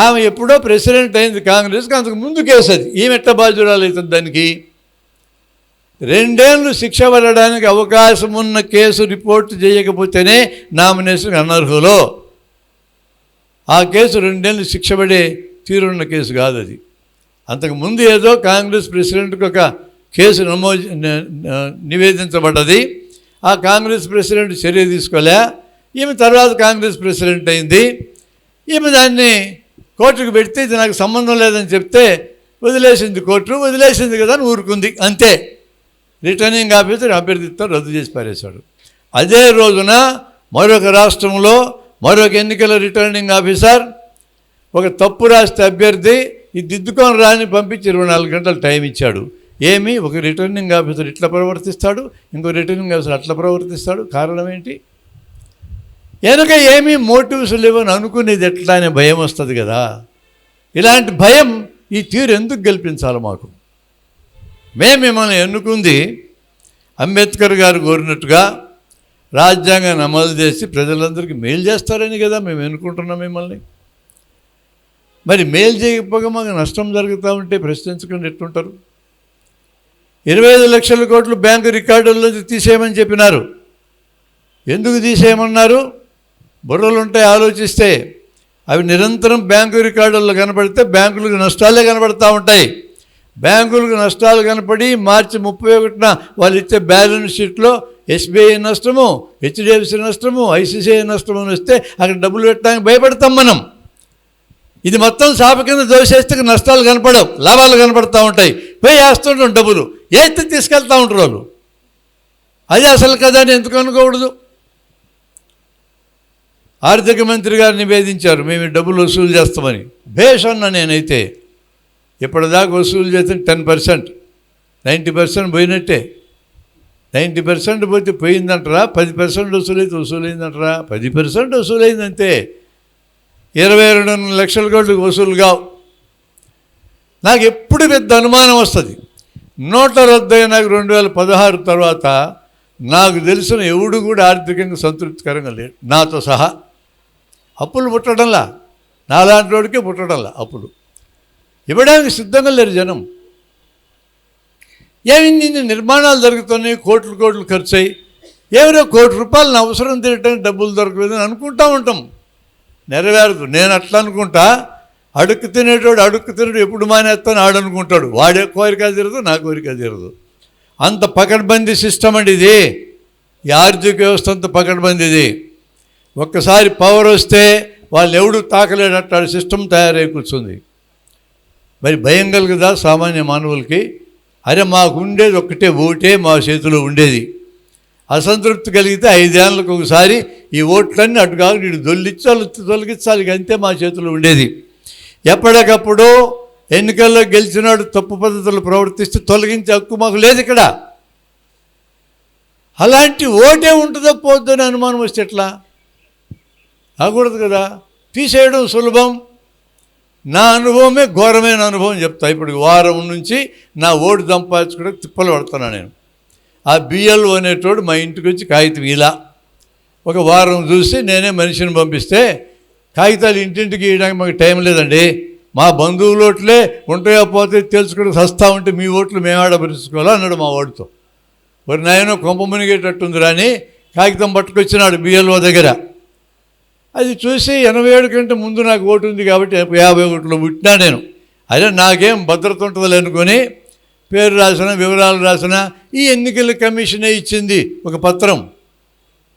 ఆమె ఎప్పుడో ప్రెసిడెంట్ అయింది కాంగ్రెస్కి, అంతకు ముందు కేసు అది. ఈమె ఎట్ట బాధ్యురాలు అవుతుంది దానికి? 2 ఏళ్ళు శిక్ష పడడానికి అవకాశం ఉన్న కేసు రిపోర్ట్ చేయకపోతేనే నామినేషన్ అనర్హులు. ఆ కేసు 2 ఏళ్ళు శిక్ష పడే తీరున్న కేసు కాదు అది. అంతకుముందు ఏదో కాంగ్రెస్ ప్రెసిడెంట్కి ఒక కేసు నివేదించబడ్డది. ఆ కాంగ్రెస్ ప్రెసిడెంట్ చర్య తీసుకోలే. ఈమె తర్వాత కాంగ్రెస్ ప్రెసిడెంట్ అయింది. ఈమె దాన్ని కోర్టుకు పెడితే ఇది నాకు సంబంధం లేదని చెప్తే వదిలేసింది కోర్టు. వదిలేసింది కదా అని ఊరుకుంది, అంతే. రిటర్నింగ్ ఆఫీసర్ అభ్యర్థిత్వం రద్దు చేసి పారేశాడు. అదే రోజున మరొక రాష్ట్రంలో మరొక ఎన్నికల రిటర్నింగ్ ఆఫీసర్ ఒక తప్పు రాస్తే అభ్యర్థి ఈ దిద్దుకొని రాని పంపించి 24 గంటలు టైం ఇచ్చాడు. ఏమి ఒక రిటర్నింగ్ ఆఫీసర్ ఇట్లా ప్రవర్తిస్తాడు, ఇంకో రిటర్నింగ్ ఆఫీసర్ అట్లా ప్రవర్తిస్తాడు? కారణం ఏంటి? వెనక ఏమీ మోటివ్స్ లేవని అనుకునేది ఎట్లా అనే భయం వస్తుంది కదా. ఇలాంటి భయం ఈ తీరు ఎందుకు గెలిపించాలి మాకు? మేము మిమ్మల్ని ఎన్నుకుంది అంబేద్కర్ గారు కోరినట్టుగా రాజ్యాంగాన్ని అమలు చేసి ప్రజలందరికీ మేలు చేస్తారని కదా మేము ఎన్నుకుంటున్నాం మిమ్మల్ని. మరి మేలు చేయకపోగా మాకు నష్టం జరుగుతూ ఉంటే ప్రశ్నించకుండా ఎట్టుంటారు? 25 లక్షల కోట్లు బ్యాంకు రికార్డుల్లో తీసేయమని చెప్పినారు. ఎందుకు తీసేయమన్నారు? బుర్రలుంటాయి ఆలోచిస్తే. అవి నిరంతరం బ్యాంకు రికార్డుల్లో కనపడితే బ్యాంకులకు నష్టాలే కనపడతా ఉంటాయి. బ్యాంకులకు నష్టాలు కనపడి మార్చి 31న వాళ్ళు ఇచ్చే బ్యాలెన్స్ షీట్లో ఎస్బీఐ నష్టము, హెచ్డిఎఫ్సి నష్టము, ఐసిఐసిఐ నష్టము అని వస్తే అక్కడ డబ్బులు పెట్టడానికి భయపడతాం మనం. ఇది మొత్తం సాప కింద దోసేస్తే నష్టాలు కనపడవు, లాభాలు కనపడతా ఉంటాయి. పోయి వేస్తుంటాం డబ్బులు, ఏస్తే తీసుకెళ్తూ ఉంటారు వాళ్ళు. అది అసలు కదా అని ఎందుకు అనుకోకూడదు? ఆర్థిక మంత్రి గారు నివేదించారు మేము డబ్బులు వసూలు చేస్తామని. భేష్ అన్న నేనైతే. ఇప్పటిదాకా వసూలు చేస్తే 10%, 90% పోయినట్టే. 90% పోతే పోయిందంటారా? 10% వసూలైతే వసూలైందంటారా? 10% వసూలైందంతే. 22 లక్షల కోట్లకు వసూలు కావు. నాకు ఎప్పుడు పెద్ద అనుమానం వస్తుంది. నోట్ల రద్దు అయినాక 2016 తర్వాత నాకు తెలిసిన ఎవడు కూడా ఆర్థికంగా సంతృప్తికరంగా లేడు, నాతో సహా. అప్పులు పుట్టడంలా, నాలాంటి వాడికే పుట్టడంలా అప్పులు. ఇవ్వడానికి సిద్ధంగా లేరు జనం. ఏమి ఇన్ని నిర్మాణాలు జరుగుతున్నాయి, కోట్లు కోట్లు ఖర్చు అయ్యి ఎవరో ₹1 అవసరం తీరటానికి డబ్బులు దొరకలేదని అనుకుంటూ ఉంటాం. నెరవేరదు. నేను అట్లా అనుకుంటా. అడుక్కు తినేడు ఎప్పుడు మానేస్తాను ఆడనుకుంటాడు. వాడే కోరిక తీరదు, నా కోరిక తీరదు. అంత పకడ్బందీ సిస్టమ్ అండి ఇది. ఈ ఆర్థిక వ్యవస్థ అంత పకడ్బందీ ఇది. ఒక్కసారి పవర్ వస్తే వాళ్ళు ఎవడు తాకలేడట్టాడు సిస్టమ్ తయారై కూర్చుంది. మరి భయం కలుగుదా సామాన్య మానవులకి? అరే మాకు ఉండేది ఒక్కటే ఓటే మా చేతిలో ఉండేది. అసంతృప్తి కలిగితే 5 ఏళ్ళకు ఒకసారి ఈ ఓట్లన్నీ అటు కాదు ఇటు తొలగించాలి, అంతే మా చేతిలో ఉండేది. ఎప్పటికప్పుడు ఎన్నికల్లో గెలిచినాడు తప్పు పద్ధతులు ప్రవర్తిస్తే తొలగించే హక్కు మాకు లేదు ఇక్కడ. అలాంటి ఓటే ఉంటుందో పోద్దని అనుమానం వస్తే ఎట్లా? కాకూడదు కదా. తీసేయడం సులభం. నా అనుభవమే ఘోరమైన అనుభవం చెప్తా. ఇప్పుడు వారం నుంచి నా ఓటు సంపాదించుకుంటే తిప్పలు పడుతున్నాను నేను. ఆ బిఎల్ఓ అనేటోడు మా ఇంటికి వచ్చి కాగితం ఇలా ఒక వారం చూసి నేనే మనిషిని పంపిస్తే కాగితాలు ఇంటింటికి ఇవ్వడానికి మాకు టైం లేదండి, మా బంధువుల ఓట్లే ఉంటాయో పోతే తెలుసుకుంటే సస్తా ఉంటే మీ ఓట్లు మేము ఆడపరుచుకోవాలా అన్నాడు మా ఓటుతో. మరి నాయనో కొంప మునిగేటట్టుంది రాని కాగితం పట్టుకొచ్చినాడు బిఎల్ఓ దగ్గర. అది చూసి 87 కంటే ముందు నాకు ఓటు ఉంది కాబట్టి 51లో పుట్టినా నేను. అదే నాకేం భద్రత ఉంటుందో అనుకొని పేరు రాసిన వివరాలు రాసిన ఈ ఎన్నికల కమిషనే ఇచ్చింది ఒక పత్రం,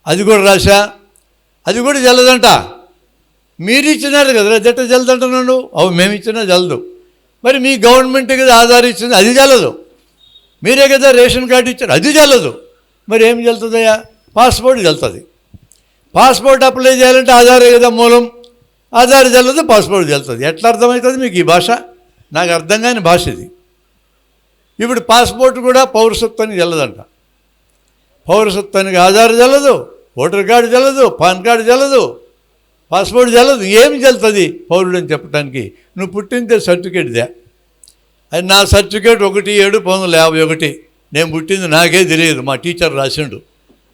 అది కూడా రాశా. అది కూడా జల్లదంట. మీరు ఇచ్చినారు కదా, జట్ట జల్లదంటున్నాడు. అవు మేము ఇచ్చినా జల్లదు. మరి మీ గవర్నమెంటే కదా ఆధార్ ఇచ్చింది, అది జల్లదు. మీరే కదా రేషన్ కార్డు ఇచ్చారు, అది జల్లదు. మరి ఏం జల్లుతుందయ్యా? పాస్పోర్ట్ జల్లుతుంది. పాస్పోర్ట్ అప్లై చేయాలంటే ఆధారే కదా మూలం. ఆధార్ జల్లదు, పాస్పోర్ట్ జల్లుతుంది. ఎట్లా అర్థమవుతుంది మీకు ఈ భాష? నాకు అర్థం కాని భాష ఇది. ఇప్పుడు పాస్పోర్ట్ కూడా పౌరసత్వానికి జల్లదంట. పౌరసత్వానికి ఆధార్ జల్లదు, ఓటర్ కార్డు జల్లదు, పాన్ కార్డు జల్లదు, పాస్పోర్ట్ జల్లదు. ఏమి జల్లుతుంది పౌరుడు అని చెప్పడానికి? నువ్వు పుట్టిందే సర్టిఫికేట్ దే. అది నా సర్టిఫికేట్ 17/1951. నేను పుట్టింది నాకే తెలియదు, మా టీచర్ రాసిండు.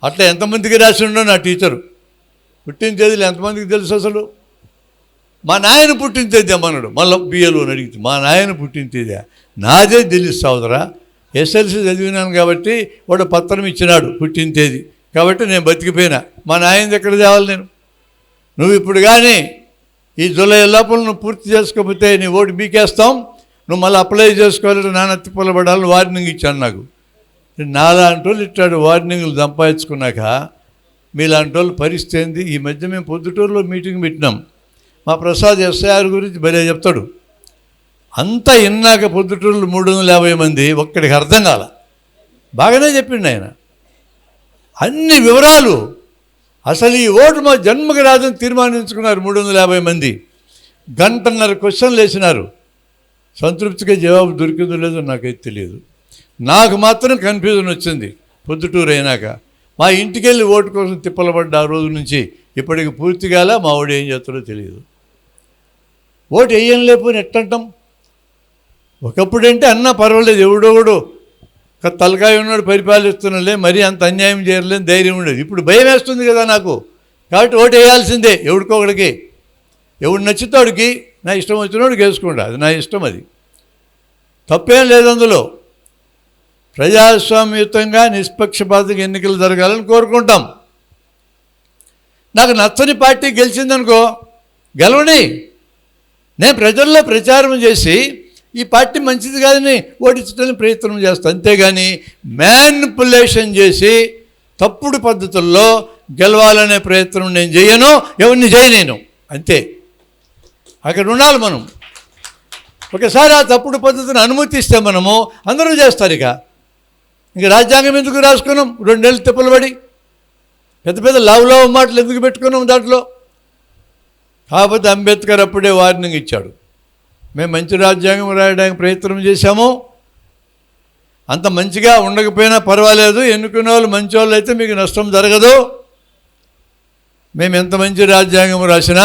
అట్లా ఎంతమందికి రాసిండో నా టీచరు. పుట్టిన తేదీలు ఎంతమందికి తెలుసు అసలు? మా నాయన పుట్టిన తేదీ అమ్మన్నాడు. మళ్ళీ బిఎల్ఓని అడిగితే మా నాయన పుట్టిన తేదీ నాదే తెలుసు సోదరా. ఎస్ఎల్సీ చదివినాను కాబట్టి వాడు పత్రం ఇచ్చినాడు పుట్టిన తేదీ, కాబట్టి నేను బతికిపోయినా. మా నాయనది ఎక్కడ తేవాలి నేను? నువ్వు ఇప్పుడు కానీ ఈ జూలై లోపల నువ్వు పూర్తి చేసుకోకపోతే నీ ఓటు బీకేస్తాం, నువ్వు మళ్ళీ అప్లై చేసుకోవాలంటే నాన్న తిప్పలబడాలని వార్నింగ్ ఇచ్చాను నాకు. నాలాంటి వాళ్ళు ఇట్టాడు వార్నింగ్లు సంపాదించుకున్నాక మీలాంటి వాళ్ళు పరిస్థితి ఏంది? ఈ మధ్య మేము పొద్దుటూరులో మీటింగ్ పెట్టినాం. మా ప్రసాద్ ఎస్ఐఆర్ గురించి భలే చెప్తాడు. అంతా ఇన్నాక పొద్దుటూరులో 350 మంది ఒక్కడికి అర్థం కాల. బాగానే చెప్పిండు ఆయన, అన్ని వివరాలు. అసలు ఈ ఓటు మా జన్మకి రాదని తీర్మానించుకున్నారు 350 మంది. గంటన్నర క్వశ్చన్లు వేసినారు. సంతృప్తిగా జవాబు దొరికిందో లేదో నాకైతే తెలియదు. నాకు మాత్రం కన్ఫ్యూజన్ వచ్చింది పొద్దుటూరు అయినాక. మా ఇంటికి వెళ్ళి ఓటు కోసం తిప్పలబడ్డ ఆ రోజు నుంచి ఇప్పటికి పూర్తిగాల మా వాడు ఏం చేస్తాడో తెలియదు. ఓటు వేయం లేకపోయినా ఎట్టంటాం? ఒకప్పుడంటే అన్నా పర్వాలేదు, ఎవడోడు తలకాయ ఉన్నాడు పరిపాలిస్తున్నాడులే, మరీ అంత అన్యాయం చేయలేని ధైర్యం ఉండేది. ఇప్పుడు భయం వేస్తుంది కదా నాకు. కాబట్టి ఓటు వేయాల్సిందే ఎవడికొకడికి. ఎవడు నచ్చుతాడికి, నా ఇష్టం వచ్చినోడికి వేసుకుంటా, అది నా ఇష్టం, అది తప్పేం లేదు అందులో. ప్రజాస్వామ్యయుతంగా నిష్పక్షపాతంగా ఎన్నికలు జరగాలని కోరుకుంటాం. నాకు నచ్చని పార్టీ గెలిచిందనుకో, గెలవని, నేను ప్రజల్లో ప్రచారం చేసి ఈ పార్టీ మంచిది కాదని ఓడించడానికి ప్రయత్నం చేస్తాను. అంతేగాని మ్యానిపులేషన్ చేసి తప్పుడు పద్ధతుల్లో గెలవాలనే ప్రయత్నం నేను చేయను, ఎవరిని చేయలేను. అంతే, అక్కడ ఉండాలి మనం. ఒకసారి ఆ తప్పుడు పద్ధతిని అనుమతిస్తే మనము అందరూ చేస్తారు. ఇక రాజ్యాంగం ఎందుకు రాసుకున్నాం? 2 నెలలు తిప్పలు పడి పెద్ద పెద్ద లవ్ మాటలు ఎందుకు పెట్టుకున్నాం దాంట్లో? కాకపోతే అంబేద్కర్ అప్పుడే వార్నింగ్ ఇచ్చాడు. మేము మంచి రాజ్యాంగం రాయడానికి ప్రయత్నం చేశాము, అంత మంచిగా ఉండకపోయినా పర్వాలేదు, ఎన్నుకునే వాళ్ళు మంచి వాళ్ళు అయితే మీకు నష్టం జరగదు. మేము ఎంత మంచి రాజ్యాంగం రాసినా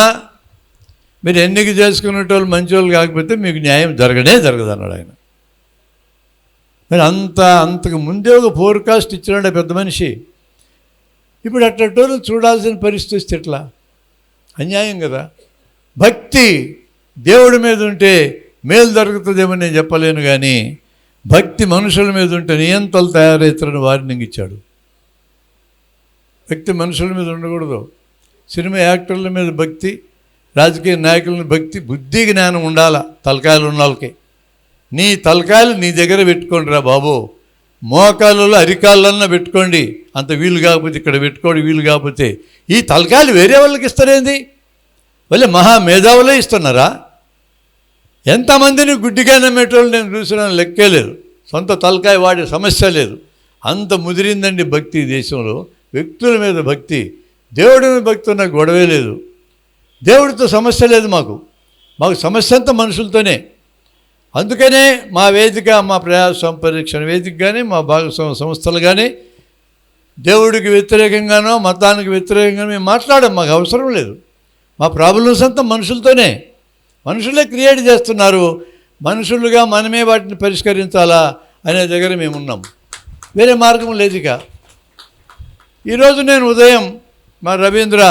మీరు ఎన్నిక చేసుకునేటోళ్ళు మంచి వాళ్ళు కాకపోతే మీకు న్యాయం జరగదు అన్నాడు ఆయన. మరి అంతకు ముందే ఒక ఫోర్కాస్ట్ ఇచ్చినాడు పెద్ద మనిషి. ఇప్పుడు అట్టటోళ్ళు చూడాల్సిన పరిస్థితి ఎట్లా? అన్యాయం కదా. భక్తి దేవుడి మీద ఉంటే మేలు జరుగుతుందేమో నేను చెప్పలేను, కానీ భక్తి మనుషుల మీద ఉంటే నియంతలు తయారవుతారని వార్నింగ్ ఇచ్చాడు. భక్తి మనుషుల మీద ఉండకూడదు. సినిమా యాక్టర్ల మీద భక్తి, రాజకీయ నాయకుల భక్తి, బుద్ధి జ్ఞానం ఉండాలా తలకాయలు ఉన్న వాళ్ళకి. నీ తలకాయలు నీ దగ్గర పెట్టుకోండి రా బాబు. మోకాళ్ళలో అరికాళ్ళన్నా పెట్టుకోండి, అంత వీలు కాకపోతే ఇక్కడ పెట్టుకోండి, వీలు కాకపోతే ఈ తలకాయలు వేరే వాళ్ళకి ఇస్తారేంది? వాళ్ళే మహామేధావులే ఇస్తున్నారా? ఎంతమందిని గుడ్డిగా నమ్మేటోళ్ళు నేను చూసినా లెక్కే లేదు. సొంత తలకాయ వాడే సమస్య లేదు. అంత ముదిరిందండి భక్తి దేశంలో. వ్యక్తుల మీద భక్తి, దేవుడి మీద భక్తి ఉన్న గొడవే లేదు. దేవుడితో సమస్య లేదు మాకు సమస్య అంతా మనుషులతోనే. అందుకనే మా వేదిక, మా ప్రజాస్వామ్య పరిరక్షణ వేదిక కానీ, మా భాగస్వామ్య సంస్థలు కానీ దేవుడికి వ్యతిరేకంగానో మతానికి వ్యతిరేకంగానో మేము మాట్లాడాం. మాకు అవసరం లేదు. మా ప్రాబ్లమ్స్ అంతా మనుషులతోనే. మనుషులే క్రియేట్ చేస్తున్నారు. మనుషులుగా మనమే వాటిని పరిష్కరించాలా అనే దగ్గర మేము ఉన్నాం. వేరే మార్గం లేదు. ఈరోజు నేను ఉదయం మా రవీంద్ర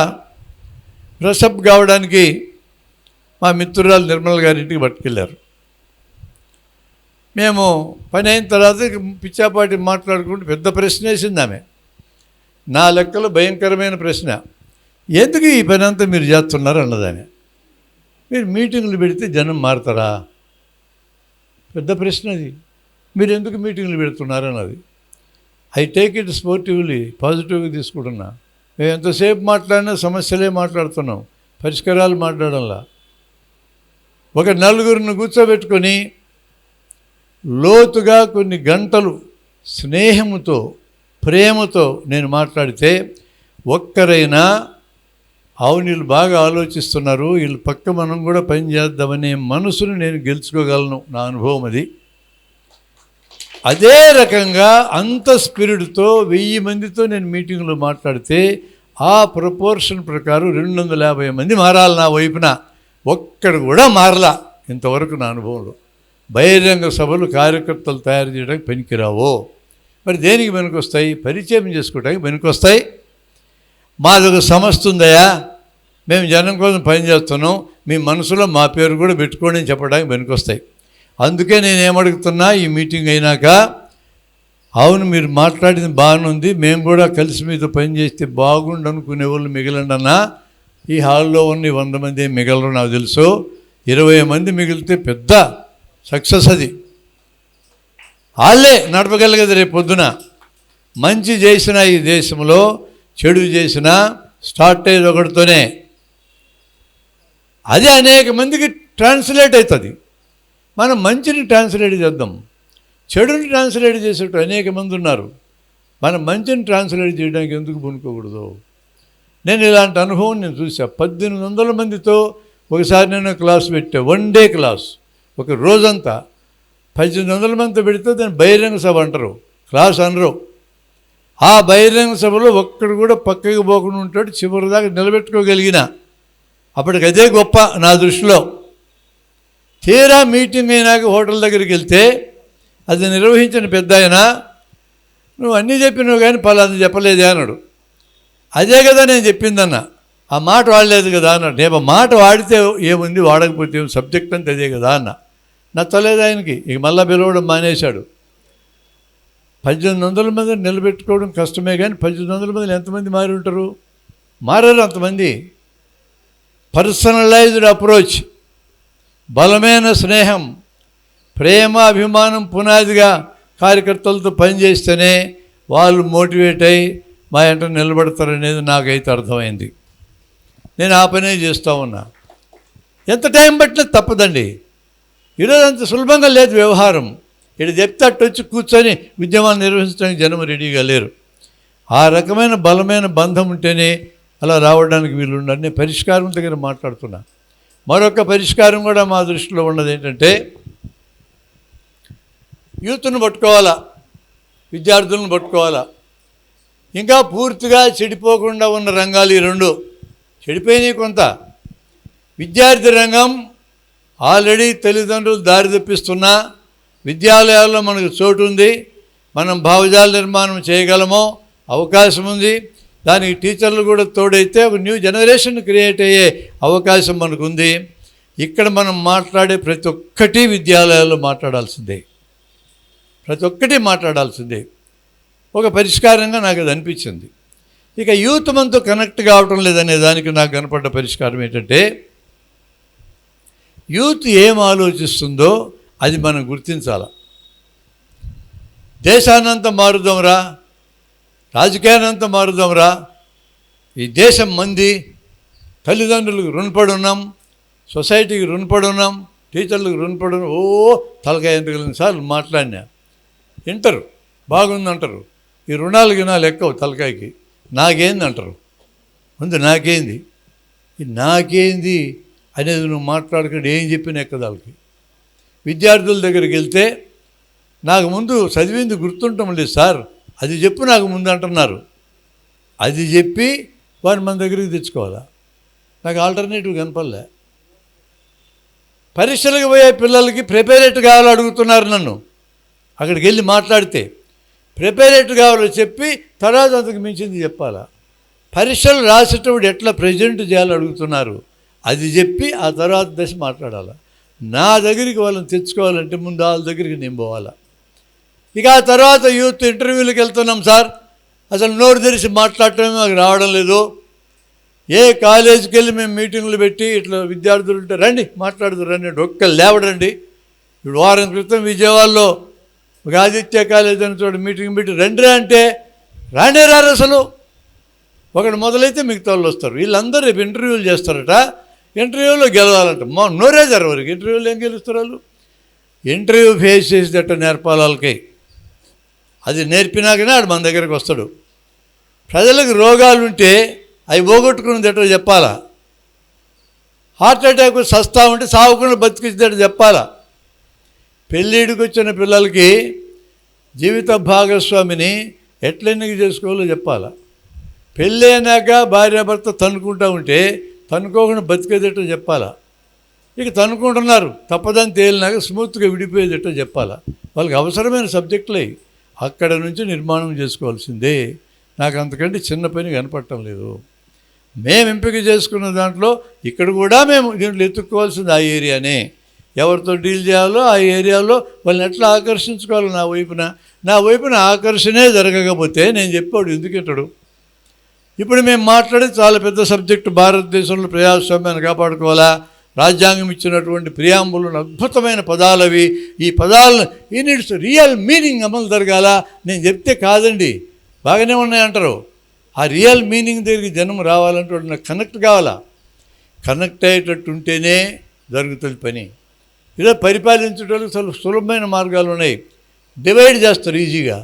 రసప్ కావడానికి మా మిత్రురాలు నిర్మల్ గారింటికి పట్టుకెళ్ళారు. మేము పని అయిన తర్వాత పిచ్చాపాటి మాట్లాడుకుంటూ పెద్ద ప్రశ్న వేసింది ఆమె. నా లెక్కలో భయంకరమైన ప్రశ్న. ఎందుకు ఈ పని అంతా మీరు చేస్తున్నారు అన్నది ఆమె. మీరు మీటింగులు పెడితే జనం మారుతారా? పెద్ద ప్రశ్న అది. మీరు ఎందుకు మీటింగులు పెడుతున్నారు అన్నది. ఐ టేక్ ఇట్ స్పోర్టివ్లీ, పాజిటివ్గా తీసుకుంటున్నా. మేము ఎంతసేపు మాట్లాడినా సమస్యలే మాట్లాడుతున్నాం, పరిష్కారాలు మాట్లాడంలా. ఒక నలుగురిని కూర్చోబెట్టుకొని లోతుగా కొన్ని గంటలు స్నేహముతో ప్రేమతో నేను మాట్లాడితే ఒక్కరైనా అవును వీళ్ళు బాగా ఆలోచిస్తున్నారు, వీళ్ళు పక్క మనం కూడా పని చేద్దామనే మనసును నేను గెలుచుకోగలను. నా అనుభవం అది. అదే రకంగా అంత స్పిరిట్తో 1000 మందితో నేను మీటింగ్లో మాట్లాడితే ఆ ప్రపోర్షన్ ప్రకారం 250 మంది మారాలి నా వైపున. ఒక్కడు కూడా మారలా ఇంతవరకు నా అనుభవంలో. బహిరంగ సభలు కార్యకర్తలు తయారు చేయడానికి పనికిరావు. మరి దేనికి పనికొస్తాయి? పరిచయం చేసుకోవడానికి పనికొస్తాయి. మాదొక సంస్థ ఉందయా, మేము జనం కోసం పనిచేస్తున్నాం, మీ మనసులో మా పేరు కూడా పెట్టుకోండి అని చెప్పడానికి పనికొస్తాయి. అందుకే నేనేమడుగుతున్నా, ఈ మీటింగ్ అయినాక అవును మీరు మాట్లాడింది బాగానే ఉంది, మేము కూడా కలిసి మీతో పనిచేస్తే బాగుండు అనుకునే వాళ్ళు మిగిలండి అన్నా. ఈ హాల్లో ఉన్న 100 మంది మిగలరు నాకు తెలుసు. 20 మంది మిగిలితే పెద్ద సక్సెస్ అది. వాళ్ళే నడపగలిగేది. రేపు పొద్దున మంచి చేసిన ఈ దేశంలో చెడు చేసిన స్టార్ట్ అయ్యేది ఒకటితోనే. అది అనేక మందికి ట్రాన్స్లేట్ అవుతుంది. మనం మంచిని ట్రాన్స్లేట్ చేద్దాం. చెడుని ట్రాన్స్లేట్ చేసేట్టు అనేక మంది ఉన్నారు. మనం మంచిని ట్రాన్స్లేట్ చేయడానికి ఎందుకు పూనుకోకూడదు? నేను ఇలాంటి అనుభవం నేను చూసా. 1800 మందితో ఒకసారి నేను క్లాస్ పెట్టా, 1 డే క్లాస్, ఒక రోజంతా 1800 మందితో పెడితే దాన్ని బహిరంగ సభ అంటారు, క్లాస్ అనరు. ఆ బహిరంగ సభలో ఒక్కడు కూడా పక్కకి పోకుండా ఉంటాడు, చివరి దాకా నిలబెట్టుకోగలిగిన. అప్పటికి అదే గొప్ప నా దృష్టిలో. తీరా మీటింగ్ అయినాక హోటల్ దగ్గరికి వెళ్తే అది నిర్వహించిన పెద్ద ఆయన, నువ్వు అన్నీ చెప్పినావు కానీ పలానా చెప్పలేదే అన్నాడు. అదే కదా నేను చెప్పిందన్న, ఆ మాట వాడలేదు కదా అన్నాడు. నేను మాట వాడితే ఏముంది, వాడకపోతే ఏం, సబ్జెక్ట్ అంతే అదే కదా అన్న. నచ్చలేదు ఆయనకి, ఇక మళ్ళీ పిలవడం మానేశాడు. 1800 మందిని నిలబెట్టుకోవడం కష్టమే, కానీ 1800 మందిని ఎంతమంది మారి ఉంటారు? మారారు అంతమంది. పర్సనలైజ్డ్ అప్రోచ్, బలమైన స్నేహం, ప్రేమ అభిమానం పునాదిగా కార్యకర్తలతో పనిచేస్తేనే వాళ్ళు మోటివేట్ అయ్యి మా వెంట నిలబడతారనేది నాకైతే అర్థమైంది. నేను ఆ పనే చేస్తూ ఉన్నా. ఎంత టైం పట్టినా తప్పదండి. ఈరోజు అంత సులభంగా లేదు వ్యవహారం. ఇక్కడ చెప్తే అట్టు వచ్చి కూర్చొని ఉద్యమాన్ని నిర్వహించడానికి జనం రెడీగా లేరు. ఆ రకమైన బలమైన బంధం ఉంటేనే అలా రావడానికి వీళ్ళు ఉండాలి. నేను పరిష్కారం దగ్గర మాట్లాడుతున్నా. మరొక పరిష్కారం కూడా మా దృష్టిలో ఉన్నది ఏంటంటే, యూత్ను పట్టుకోవాలా, విద్యార్థులను పట్టుకోవాలా. ఇంకా పూర్తిగా చెడిపోకుండా ఉన్న రంగాలు ఈ రెండు. చెడిపోయినాయి కొంత. విద్యార్థి రంగం ఆల్రెడీ తల్లిదండ్రులు దారి తప్పిస్తున్నా, విద్యాలయాల్లో మనకు చోటు ఉంది, మనం భావజాల నిర్మాణం చేయగలమో, అవకాశం ఉంది. దానికి టీచర్లు కూడా తోడైతే ఒక న్యూ జనరేషన్ క్రియేట్ అయ్యే అవకాశం మనకు ఉంది. ఇక్కడ మనం మాట్లాడే ప్రతి ఒక్కటి విద్యాలయాల్లో మాట్లాడాల్సిందే, ప్రతి ఒక్కటి మాట్లాడాల్సిందే. ఒక పరిష్కారంగా నాకు అది అనిపించింది. ఇక యూత్ మనతో కనెక్ట్ కావటం లేదనే దానికి నాకు కనపడ్డ పరిష్కారం ఏంటంటే, యూత్ ఏం ఆలోచిస్తుందో అది మనం గుర్తించాలి. దేశాన్నంతా మారుదాంరా, రాజకీయాన్నంతా మారుదాంరా, ఈ దేశం మంది, తల్లిదండ్రులకు రుణపడి ఉన్నాం, సొసైటీకి రుణపడి ఉన్నాం, టీచర్లకు రుణపడి ఉన్నాం. తలకాయ ఎంతగలిగిన సార్లు మాట్లాడినా వింటారు, బాగుందంటారు. ఈ రుణాలు గినాలు ఎక్కువ తలకాయకి. నాకేంది అంటారు. ముందు నాకేంది, ఈ నాకేంది అనేది నువ్వు మాట్లాడుకుంటే ఏం చెప్పిన ఎక్కదాలకి. విద్యార్థుల దగ్గరికి వెళ్తే నాకు ముందు చదివింది గుర్తుంటాం లేదు సార్, అది చెప్పు నాకు ముందు అంటున్నారు. అది చెప్పి వారిని మన దగ్గరికి తెచ్చుకోవాలా. నాకు ఆల్టర్నేటివ్ కనపడలే. పరీక్షలకు పోయే పిల్లలకి ప్రిపేరేట్ కావాలో అడుగుతున్నారు నన్ను. అక్కడికి వెళ్ళి మాట్లాడితే ప్రిపేరేట్ కావాలో చెప్పి తర్వాత అంతకు మించింది చెప్పాలా. పరీక్షలు రాసేటప్పుడు ఎట్లా ప్రజెంట్ చేయాలో అడుగుతున్నారు, అది చెప్పి ఆ తర్వాత దశ మాట్లాడాలా. నా దగ్గరికి వాళ్ళని తెచ్చుకోవాలంటే ముందు వాళ్ళ దగ్గరికి నేను పోవాలా. ఇక ఆ తర్వాత యూత్ ఇంటర్వ్యూలకు వెళ్తున్నాం సార్, అసలు నోరు తెరిచి మాట్లాడటమే మాకు రావడం లేదు. ఏ కాలేజీకి వెళ్ళి మేము మీటింగ్లు పెట్టి ఇట్లా విద్యార్థులు ఉంటే రండి మాట్లాడుతూ రండి, ఒక్క లేవడండి. ఇప్పుడు వారం క్రితం విజయవాడలో ఒక ఆదిత్య కాలేజ్ అని చోట మీటింగ్ పెట్టి రండి అంటే రానే రారు అసలు. ఒకటి మొదలైతే మిగతా వాళ్ళు వస్తారు. వీళ్ళందరూ రేపు ఇంటర్వ్యూలు చేస్తారట, ఇంటర్వ్యూలో గెలవాలంట. నోరేజారు వారికి, ఇంటర్వ్యూలో ఏం గెలుస్తారు వాళ్ళు? ఇంటర్వ్యూ ఫేస్ చేసేటట్టు నేర్పాలి వాళ్ళకి. అది నేర్పినాకనే ఆడు మన దగ్గరికి వస్తాడు. ప్రజలకు రోగాలు ఉంటే అవి పోగొట్టుకునేటట్టు చెప్పాలా. హార్ట్ అటాక్ సస్తా ఉంటే సావకుండా బతికించేటట్టు చెప్పాలా. పెళ్ళిడికి వచ్చిన పిల్లలకి జీవిత భాగస్వామిని ఎట్లా ఎన్నిక చేసుకోవాలో చెప్పాలా. పెళ్ళి అయినాక భార్యాభర్త తన్నుకుంటూ ఉంటే తన్నుకోకుండా బతికేటట్టు చెప్పాలా. ఇక తన్నుకుంటున్నారు తప్పదని తేలినాక స్మూత్గా విడిపోయేటట్టు చెప్పాలా. వాళ్ళకి అవసరమైన సబ్జెక్టులే అక్కడ నుంచి నిర్మాణం చేసుకోవాల్సిందే. నాకు అంతకంటే చిన్న పని కనపడటం లేదు. మేము ఎంపిక చేసుకున్న దాంట్లో ఇక్కడ కూడా మేము దీంట్లో ఎత్తుక్కోవాల్సింది ఆ ఏరియానే. ఎవరితో డీల్ చేయాలో ఆ ఏరియాలో వాళ్ళని ఎట్లా ఆకర్షించుకోవాలో నా వైపున ఆకర్షణే జరగకపోతే నేను చెప్పాడు ఎందుకంటాడు. ఇప్పుడు మేము మాట్లాడేది చాలా పెద్ద సబ్జెక్టు. భారతదేశంలో ప్రజాస్వామ్యాన్ని కాపాడుకోవాలా, రాజ్యాంగం ఇచ్చినటువంటి ప్రియాంబులు అద్భుతమైన పదాలవి. ఈ పదాలను ఇన్ ఇట్స్ రియల్ మీనింగ్ అమలు జరగాల. నేను చెప్తే కాదండి బాగానే ఉన్నాయంటారు. ఆ రియల్ మీనింగ్ దగ్గరికి జనం రావాలంటే నాకు కనెక్ట్ కావాలా. కనెక్ట్ అయ్యేటట్టు ఉంటేనే జరుగుతుంది పని. ఇలా పరిపాలించడానికి చాలా సులభమైన మార్గాలు ఉన్నాయి. డివైడ్ చేస్తారు ఈజీగా.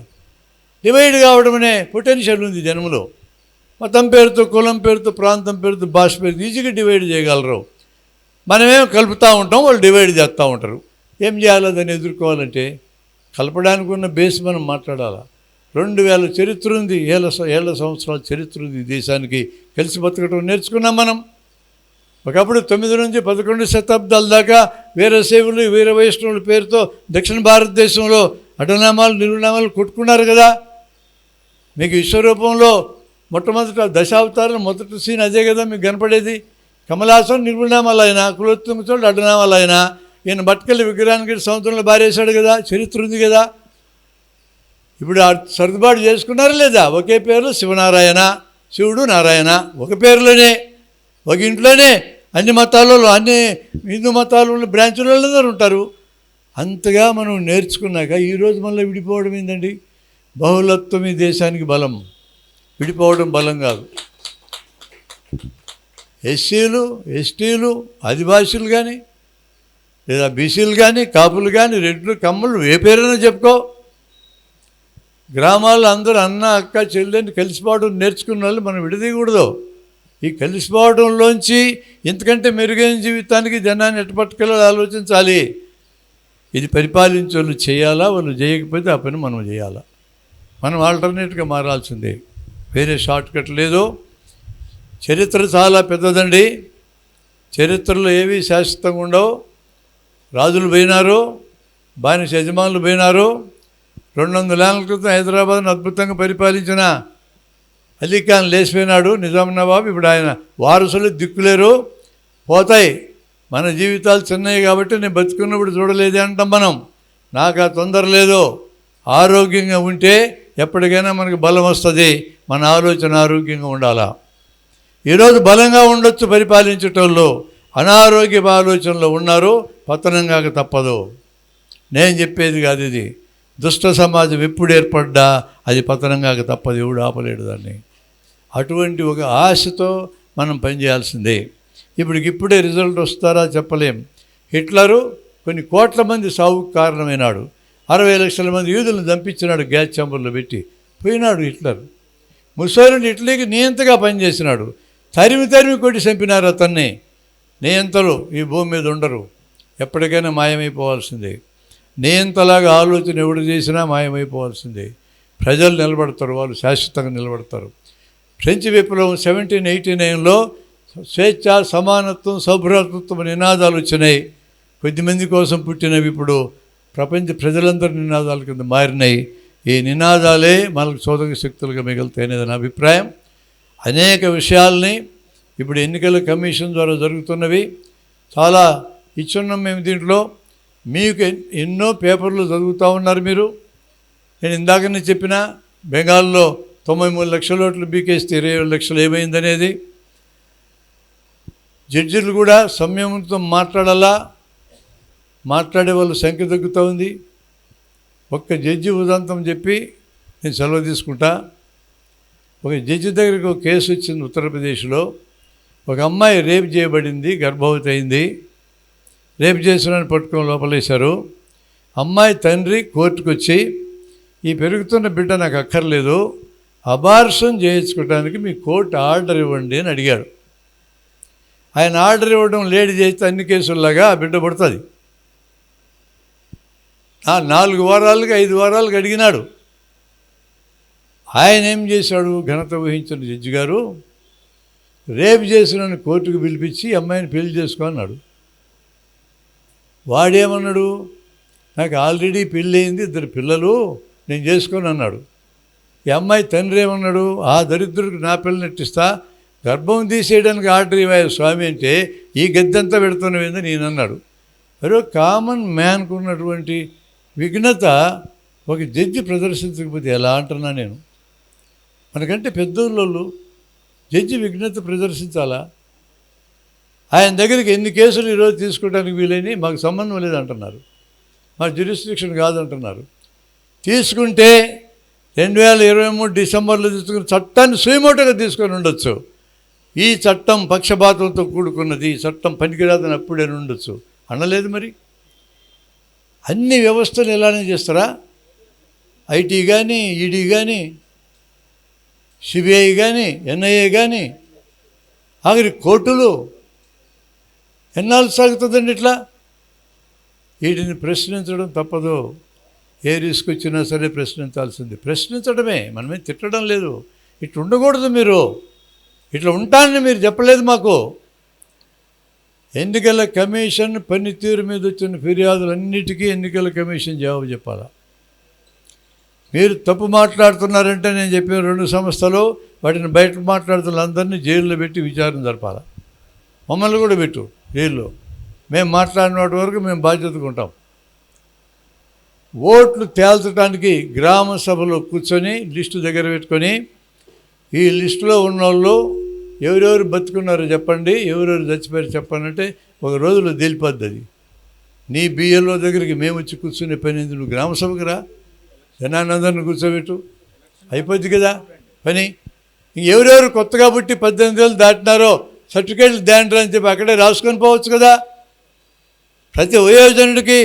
డివైడ్ కావడం అనే పొటెన్షియల్ ఉంది జనంలో. మతం పేరుతో, కులం పేరుతో, ప్రాంతం పేరుతో, భాష పేరుతో ఈజీగా డివైడ్ చేయగలరు. మనమేమో కలుపుతూ ఉంటాం, వాళ్ళు డివైడ్ చేస్తూ ఉంటారు. ఏం చేయాలో దాన్ని ఎదుర్కోవాలంటే కలపడానికి ఉన్న బేస్ మనం మాట్లాడాలా. 2000 చరిత్ర ఉంది, ఏళ్ళ సంవత్సరాల చరిత్ర ఉంది ఈ దేశానికి. కలిసి బతకడం నేర్చుకున్నాం మనం. ఒకప్పుడు 9 నుంచి 11 శతాబ్దాల దాకా వీరశైవులు, వీర వైష్ణవుల పేరుతో దక్షిణ భారతదేశంలో అటనామాలు, నిలునామాలు కొట్టుకున్నారు కదా. మీకు విశ్వరూపంలో మొట్టమొదట దశావతారం మొదటి సీన్ అదే కదా మీకు కనపడేది. కమలాసన్ నిర్గుణనామాలు అయినా, కులోత్తుంగ చోళ్ళు అడ్డనామాలు అయినా, ఈయన బట్కల్లి విగ్రహానికి సముద్రంలో బారేశాడు కదా, చరిత్ర ఉంది కదా. ఇప్పుడు సర్దుబాటు చేసుకున్నారా లేదా? ఒకే పేరులో శివనారాయణ, శివుడు నారాయణ, ఒక పేరులోనే, ఒక ఇంట్లోనే అన్ని మతాలలో, అన్ని హిందూ మతాలలో బ్రాంచులలో ఉంటారు. అంతగా మనం నేర్చుకున్నాక ఈరోజు మళ్ళీ విడిపోవడం ఏంటండి? బహుళత్వం ఈ దేశానికి బలం, విడిపోవడం బలం కాదు. ఎస్సీలు, ఎస్టీలు, ఆదివాసీలు కానీ, లేదా బీసీలు కానీ, కాపులు కానీ, రెడ్లు, కమ్మలు, ఏ పేరైనా చెప్పుకో, గ్రామాల్లో అందరూ అన్న, అక్క, చెల్లెని కలిసిపోవడం నేర్చుకున్న వాళ్ళు మనం విడదీయకూడదు. ఈ కలిసిపోవడంలోంచి ఇంతకంటే మెరుగైన జీవితానికి జనాన్ని ఎట్టపట్టుకెళ్ళాలి ఆలోచించాలి. ఇది పరిపాలించే వాళ్ళు చేయాలా, వాళ్ళు చేయకపోతే ఆ పని మనం చేయాలా. మనం ఆల్టర్నేట్గా మారాల్సిందే, వేరే షార్ట్ కట్ లేదు. చరిత్ర చాలా పెద్దదండి. చరిత్రలో ఏవి శాశ్వతంగా ఉండవు. రాజులు పోయినారు, బానిస యజమానులు పోయినారు. 200 ఏళ్ల క్రితం హైదరాబాద్ను అద్భుతంగా పరిపాలించిన అలీఖాన్ లేచిపోయినాడు, నిజాం నవాబ్. ఇప్పుడు ఆయన వారసులు దిక్కులేరు, పోతాయి. మన జీవితాలు చిన్నవి కాబట్టి నేను బతుకున్నప్పుడు చూడలేదే అంటాం మనం. నాకు ఆ తొందర లేదు. ఆరోగ్యంగా ఉంటే ఎప్పటికైనా మనకు బలం వస్తుంది. మన ఆలోచన ఆరోగ్యంగా ఉండాలా. ఈరోజు బలంగా ఉండొచ్చు పరిపాలించేటోళ్ళు, అనారోగ్య ఆలోచనలో ఉన్నారు, పతనం కాక తప్పదు. నేను చెప్పేది కాదు ఇది. దుష్ట సమాజం ఎప్పుడు ఏర్పడ్డా అది పతనం కాక తప్పదు, ఎవడు ఆపలేడు దాన్ని. అటువంటి ఒక ఆశతో మనం పనిచేయాల్సిందే. ఇప్పుడే రిజల్ట్ వస్తారా చెప్పలేం. హిట్లరు కొన్ని కోట్ల మంది సావుకు కారణమైనాడు. 60 లక్షల మంది యూదులను చంపించినాడు, గ్యాస్ ఛాంబర్లో పెట్టి పోయినాడు హిట్లర్. ముసోలిని ఇటలీకి నియంతగా పనిచేసినాడు. తరిమి కొట్టి చంపినారు అతన్ని. నియంతలు ఈ భూమి మీద ఉండరు, ఎప్పటికైనా మాయమైపోవాల్సిందే. నియంతలాగా ఆలోచన ఎవడు చేసినా మాయమైపోవాల్సిందే. ప్రజలు నిలబడతారు, వాళ్ళు శాశ్వతంగా నిలబడతారు. ఫ్రెంచ్ విప్లవం 1789లో స్వేచ్ఛ, సమానత్వం, సౌభ్రాతృత్వం నినాదాలు వచ్చినాయి. కొద్దిమంది కోసం పుట్టినవి ఇప్పుడు ప్రపంచ ప్రజలందరి నినాదాల కింద మారినాయి. ఈ నినాదాలే మనకు చోదక శక్తులుగా మిగులుతాయనేది నా అభిప్రాయం. అనేక విషయాల్ని ఇప్పుడు ఎన్నికల కమిషన్ ద్వారా జరుగుతున్నవి చాలా ఇచ్చున్నాం మేము. దీంట్లో మీకు ఎన్నో పేపర్లు చదువుతూ ఉన్నారు మీరు. నేను ఇందాకనే చెప్పిన బెంగాల్లో 93 లక్షల ఓట్లు బీకేస్తే 27 లక్షలు ఏమైందనేది. జడ్జిలు కూడా సంయమనంతో మాట్లాడాలా, మాట్లాడే వాళ్ళ సంఖ్య తగ్గుతూ ఉంది. ఒక్క జడ్జి ఉదంతం చెప్పి నేను సెలవు తీసుకుంటా. ఒక జడ్జి దగ్గరికి ఒక కేసు వచ్చింది ఉత్తరప్రదేశ్లో. ఒక అమ్మాయి రేప్ చేయబడింది, గర్భవతి అయింది. రేప్ చేసిన పట్టుకొని లోపలేశారు. అమ్మాయి తండ్రి కోర్టుకు వచ్చి, ఈ పెరుగుతున్న బిడ్డ నాకు అక్కర్లేదు, అబార్షన్ చేయించుకోవడానికి మీ కోర్టు ఆర్డర్ ఇవ్వండి అని అడిగాడు. ఆయన ఆర్డర్ ఇవ్వడం లేట్ చేస్తే అన్ని కేసుల్లాగా ఆ బిడ్డ పడుతుంది. 4 వారాలకి 5 వారాలకు అడిగినాడు. ఆయన ఏం చేశాడు? ఘనత వహించిన జడ్జి గారు రేపు చేసిన కోర్టుకు పిలిపించి అమ్మాయిని పెళ్లి చేసుకో అన్నాడు. వాడేమన్నాడు? నాకు ఆల్రెడీ పెళ్ళి అయింది, 2 పిల్లలు, నేను చేసుకొని అన్నాడు. ఈ అమ్మాయి తండ్రి ఏమన్నాడు? ఆ దరిద్రుడికి నా పిల్లలు నెట్టిస్తా, గర్భం తీసేయడానికి ఆర్డర్ ఇవ్వాలి స్వామి అంటే ఈ గద్దంతా పెడుతున్నవేందని నేను అన్నాడు. మరో కామన్ మ్యాన్కు ఉన్నటువంటి విఘ్నత ఒక జడ్జి ప్రదర్శించకపోతే ఎలా అంటున్నా నేను. మనకంటే పెద్దోళ్ళు జడ్జి విఘ్నత ప్రదర్శించాలా? ఆయన దగ్గరికి ఎన్ని కేసులు ఈరోజు తీసుకోవడానికి వీలైనవి, మాకు సంబంధం లేదంటున్నారు, మా జ్యూరిస్డిక్షన్ కాదంటున్నారు. తీసుకుంటే 2023 డిసెంబర్లో తీసుకున్న చట్టాన్ని సుయమోటగా తీసుకొని ఉండొచ్చు. ఈ చట్టం పక్షపాతంతో కూడుకున్నది, ఈ చట్టం పనికిరాదని అప్పుడే ఉండొచ్చు అనలేదు. మరి అన్ని వ్యవస్థలు ఎలానే చేస్తారా? ఐటీ కానీ, ఈడీ కానీ, సిబిఐ కానీ, ఎన్ఐఏ కానీ, ఆఖరి కోర్టులు ఎన్నాళ్ళు సాగుతుందండి ఇట్లా? వీటిని ప్రశ్నించడం తప్పదు. ఏ రిస్క్ వచ్చినా సరే ప్రశ్నించాల్సింది. ప్రశ్నించడమే, మనమే తిట్టడం లేదు. ఇట్లా ఉండకూడదు, మీరు ఇట్లా ఉంటానని మీరు చెప్పలేదు మాకు. ఎన్నికల కమిషన్ పనితీరు మీద వచ్చిన ఫిర్యాదులన్నిటికీ ఎన్నికల కమిషన్ జవాబు చెప్పాలా? మీరు తప్పు మాట్లాడుతున్నారంటే నేను చెప్పిన 2 సంస్థలు వాటిని బయట మాట్లాడుతున్న అందరినీ జైల్లో పెట్టి విచారణ జరపాలి. మమ్మల్ని కూడా పెట్టు జైల్లో. మేము మాట్లాడిన వాటి వరకు మేము బాధ్యతగా ఉంటాం. ఓట్లు తేల్చడానికి గ్రామ సభలో కూర్చొని లిస్టు దగ్గర పెట్టుకొని, ఈ లిస్టులో ఉన్నోళ్ళు ఎవరెవరు బతుకున్నారో చెప్పండి, ఎవరెవరు చచ్చిపోయారు చెప్పండి అంటే ఒక రోజులో తేలిపోద్ది. అది నీ బిఎల్ఓ దగ్గరికి మేము వచ్చి కూర్చునే పని ఏంది? నువ్వు గ్రామ సభకు రా, జనానందరిని కూర్చోబెట్టు, అయిపోద్ది కదా పని. ఎవరెవరు కొత్తగా పుట్టి 18 ఏళ్ళు దాటినారో సర్టిఫికేట్లు దాంట్రా అని చెప్పి అక్కడే రాసుకొని పోవచ్చు కదా. ప్రతి వయోజనుడికి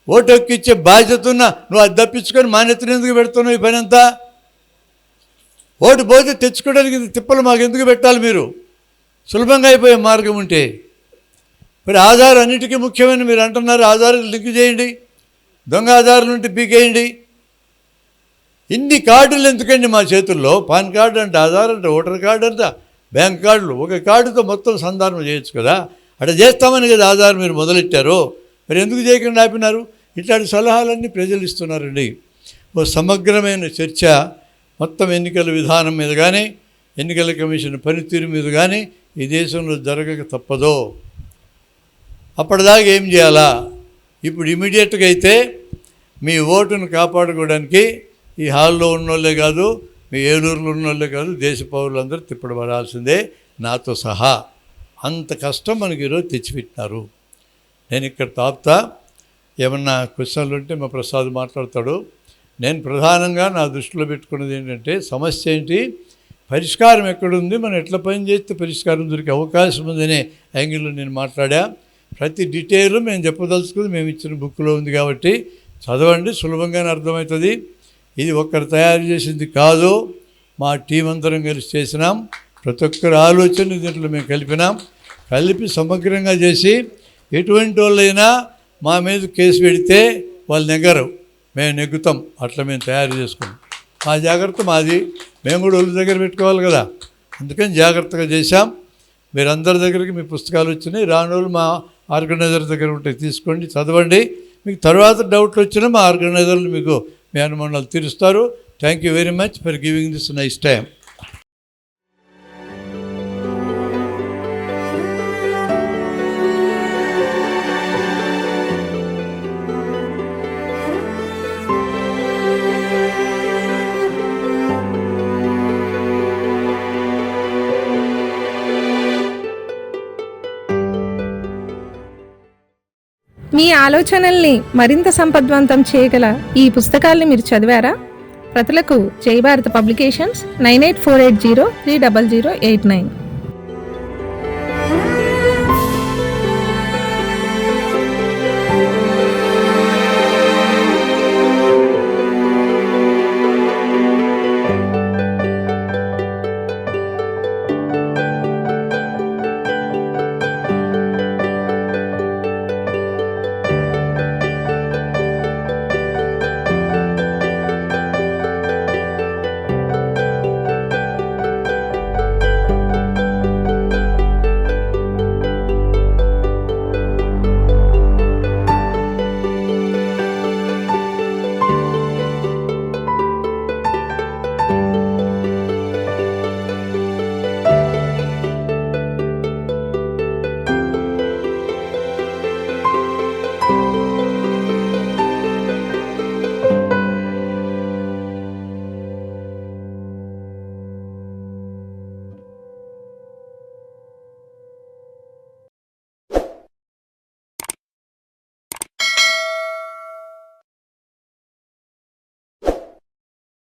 ఓటు ఎక్కిచ్చే బాధ్యత ఉన్నా నువ్వు అది తప్పించుకొని మాన్యతను ఎందుకు పెడుతున్నావు? ఈ పని అంతా ఓటు పోతే తెచ్చుకోవడానికి తిప్పలు మాకు ఎందుకు పెట్టాలి? మీరు సులభంగా అయిపోయే మార్గం ఉంటే. మరి ఆధార్ అన్నిటికీ ముఖ్యమని మీరు అంటున్నారు. ఆధార్ లింక్ చేయండి, దొంగ ఆధార్లు ఉంటే పీకేయండి. ఇన్ని కార్డులు ఎందుకండి మా చేతుల్లో? పాన్ కార్డు అంటే, ఆధార్ అంటే, ఓటర్ కార్డు అంట, బ్యాంక్ కార్డులు. ఒక కార్డుతో మొత్తం సంధానం చేయొచ్చు కదా. అట్లా చేస్తామని కదా ఆధార్ మీరు మొదలెట్టారు. మరి ఎందుకు చేయకుండా ఆపినారు? ఇట్లాంటి సలహాలన్నీ ప్రజలు ఇస్తున్నారండి. ఓ సమగ్రమైన చర్చ మొత్తం ఎన్నికల విధానం మీద కానీ, ఎన్నికల కమిషన్ పనితీరు మీద కానీ ఈ దేశంలో జరగక తప్పదో. అప్పటిదాకా ఏం చేయాలా? ఇప్పుడు ఇమీడియట్గా అయితే మీ ఓటును కాపాడుకోవడానికి ఈ హాల్లో ఉన్నోళ్ళే కాదు, మీ ఏలూరులో ఉన్నోళ్ళే కాదు, దేశ పౌరులందరూ తిప్పడబడాల్సిందే, నాతో సహా. అంత కష్టం మనకి ఈరోజు తెచ్చిపెట్టినారు. నేను ఇక్కడ తాపుతా, ఏమన్నా క్వశ్చన్లు ఉంటే మా ప్రసాద్ మాట్లాడతాడు. నేను ప్రధానంగా నా దృష్టిలో పెట్టుకున్నది ఏంటంటే, సమస్య ఏంటి, పరిష్కారం ఎక్కడుంది, మనం ఎట్లా పని చేస్తే పరిష్కారం దొరికే అవకాశం ఉందనే యాంగిల్లో నేను మాట్లాడా. ప్రతి డీటెయిల్ మేము చెప్పదలుచుకుంది మేము ఇచ్చిన బుక్లో ఉంది కాబట్టి చదవండి, సులభంగానే అర్థమవుతుంది. ఇది ఒక్కరు తయారు చేసింది కాదు, మా టీం అందరం కలిసి చేసినాం. ప్రతి ఒక్కరి ఆలోచన దీంట్లో మేము కలిపి సమగ్రంగా చేసి, ఎటువంటి వాళ్ళైనా మా మీద కేసు పెడితే వాళ్ళు నెగ్గరు, మేము నెగ్గుతాం. అట్లా మేము తయారు చేసుకున్నాం. మా జాగ్రత్త మాది, మేము కూడా వాళ్ళ దగ్గర పెట్టుకోవాలి కదా. అందుకని జాగ్రత్తగా చేశాం. మీరందరి దగ్గరికి మీ పుస్తకాలు వచ్చినాయి. రానోళ్ళు మా ఆర్గనైజర్ దగ్గర ఉంటాయి, తీసుకోండి, చదవండి. మీకు తర్వాత డౌట్లు వచ్చినా మా ఆర్గనైజర్లు మీకు మీ అనుమానాలు తీరుస్తారు. Thank you very much for giving this nice time. మీ ఆలోచనల్ని మరింత సంపద్వంతం చేయగల ఈ పుస్తకాల్ని మీరు చదివారా? ప్రతులకు జై భారత్ పబ్లికేషన్స్ 9848030089.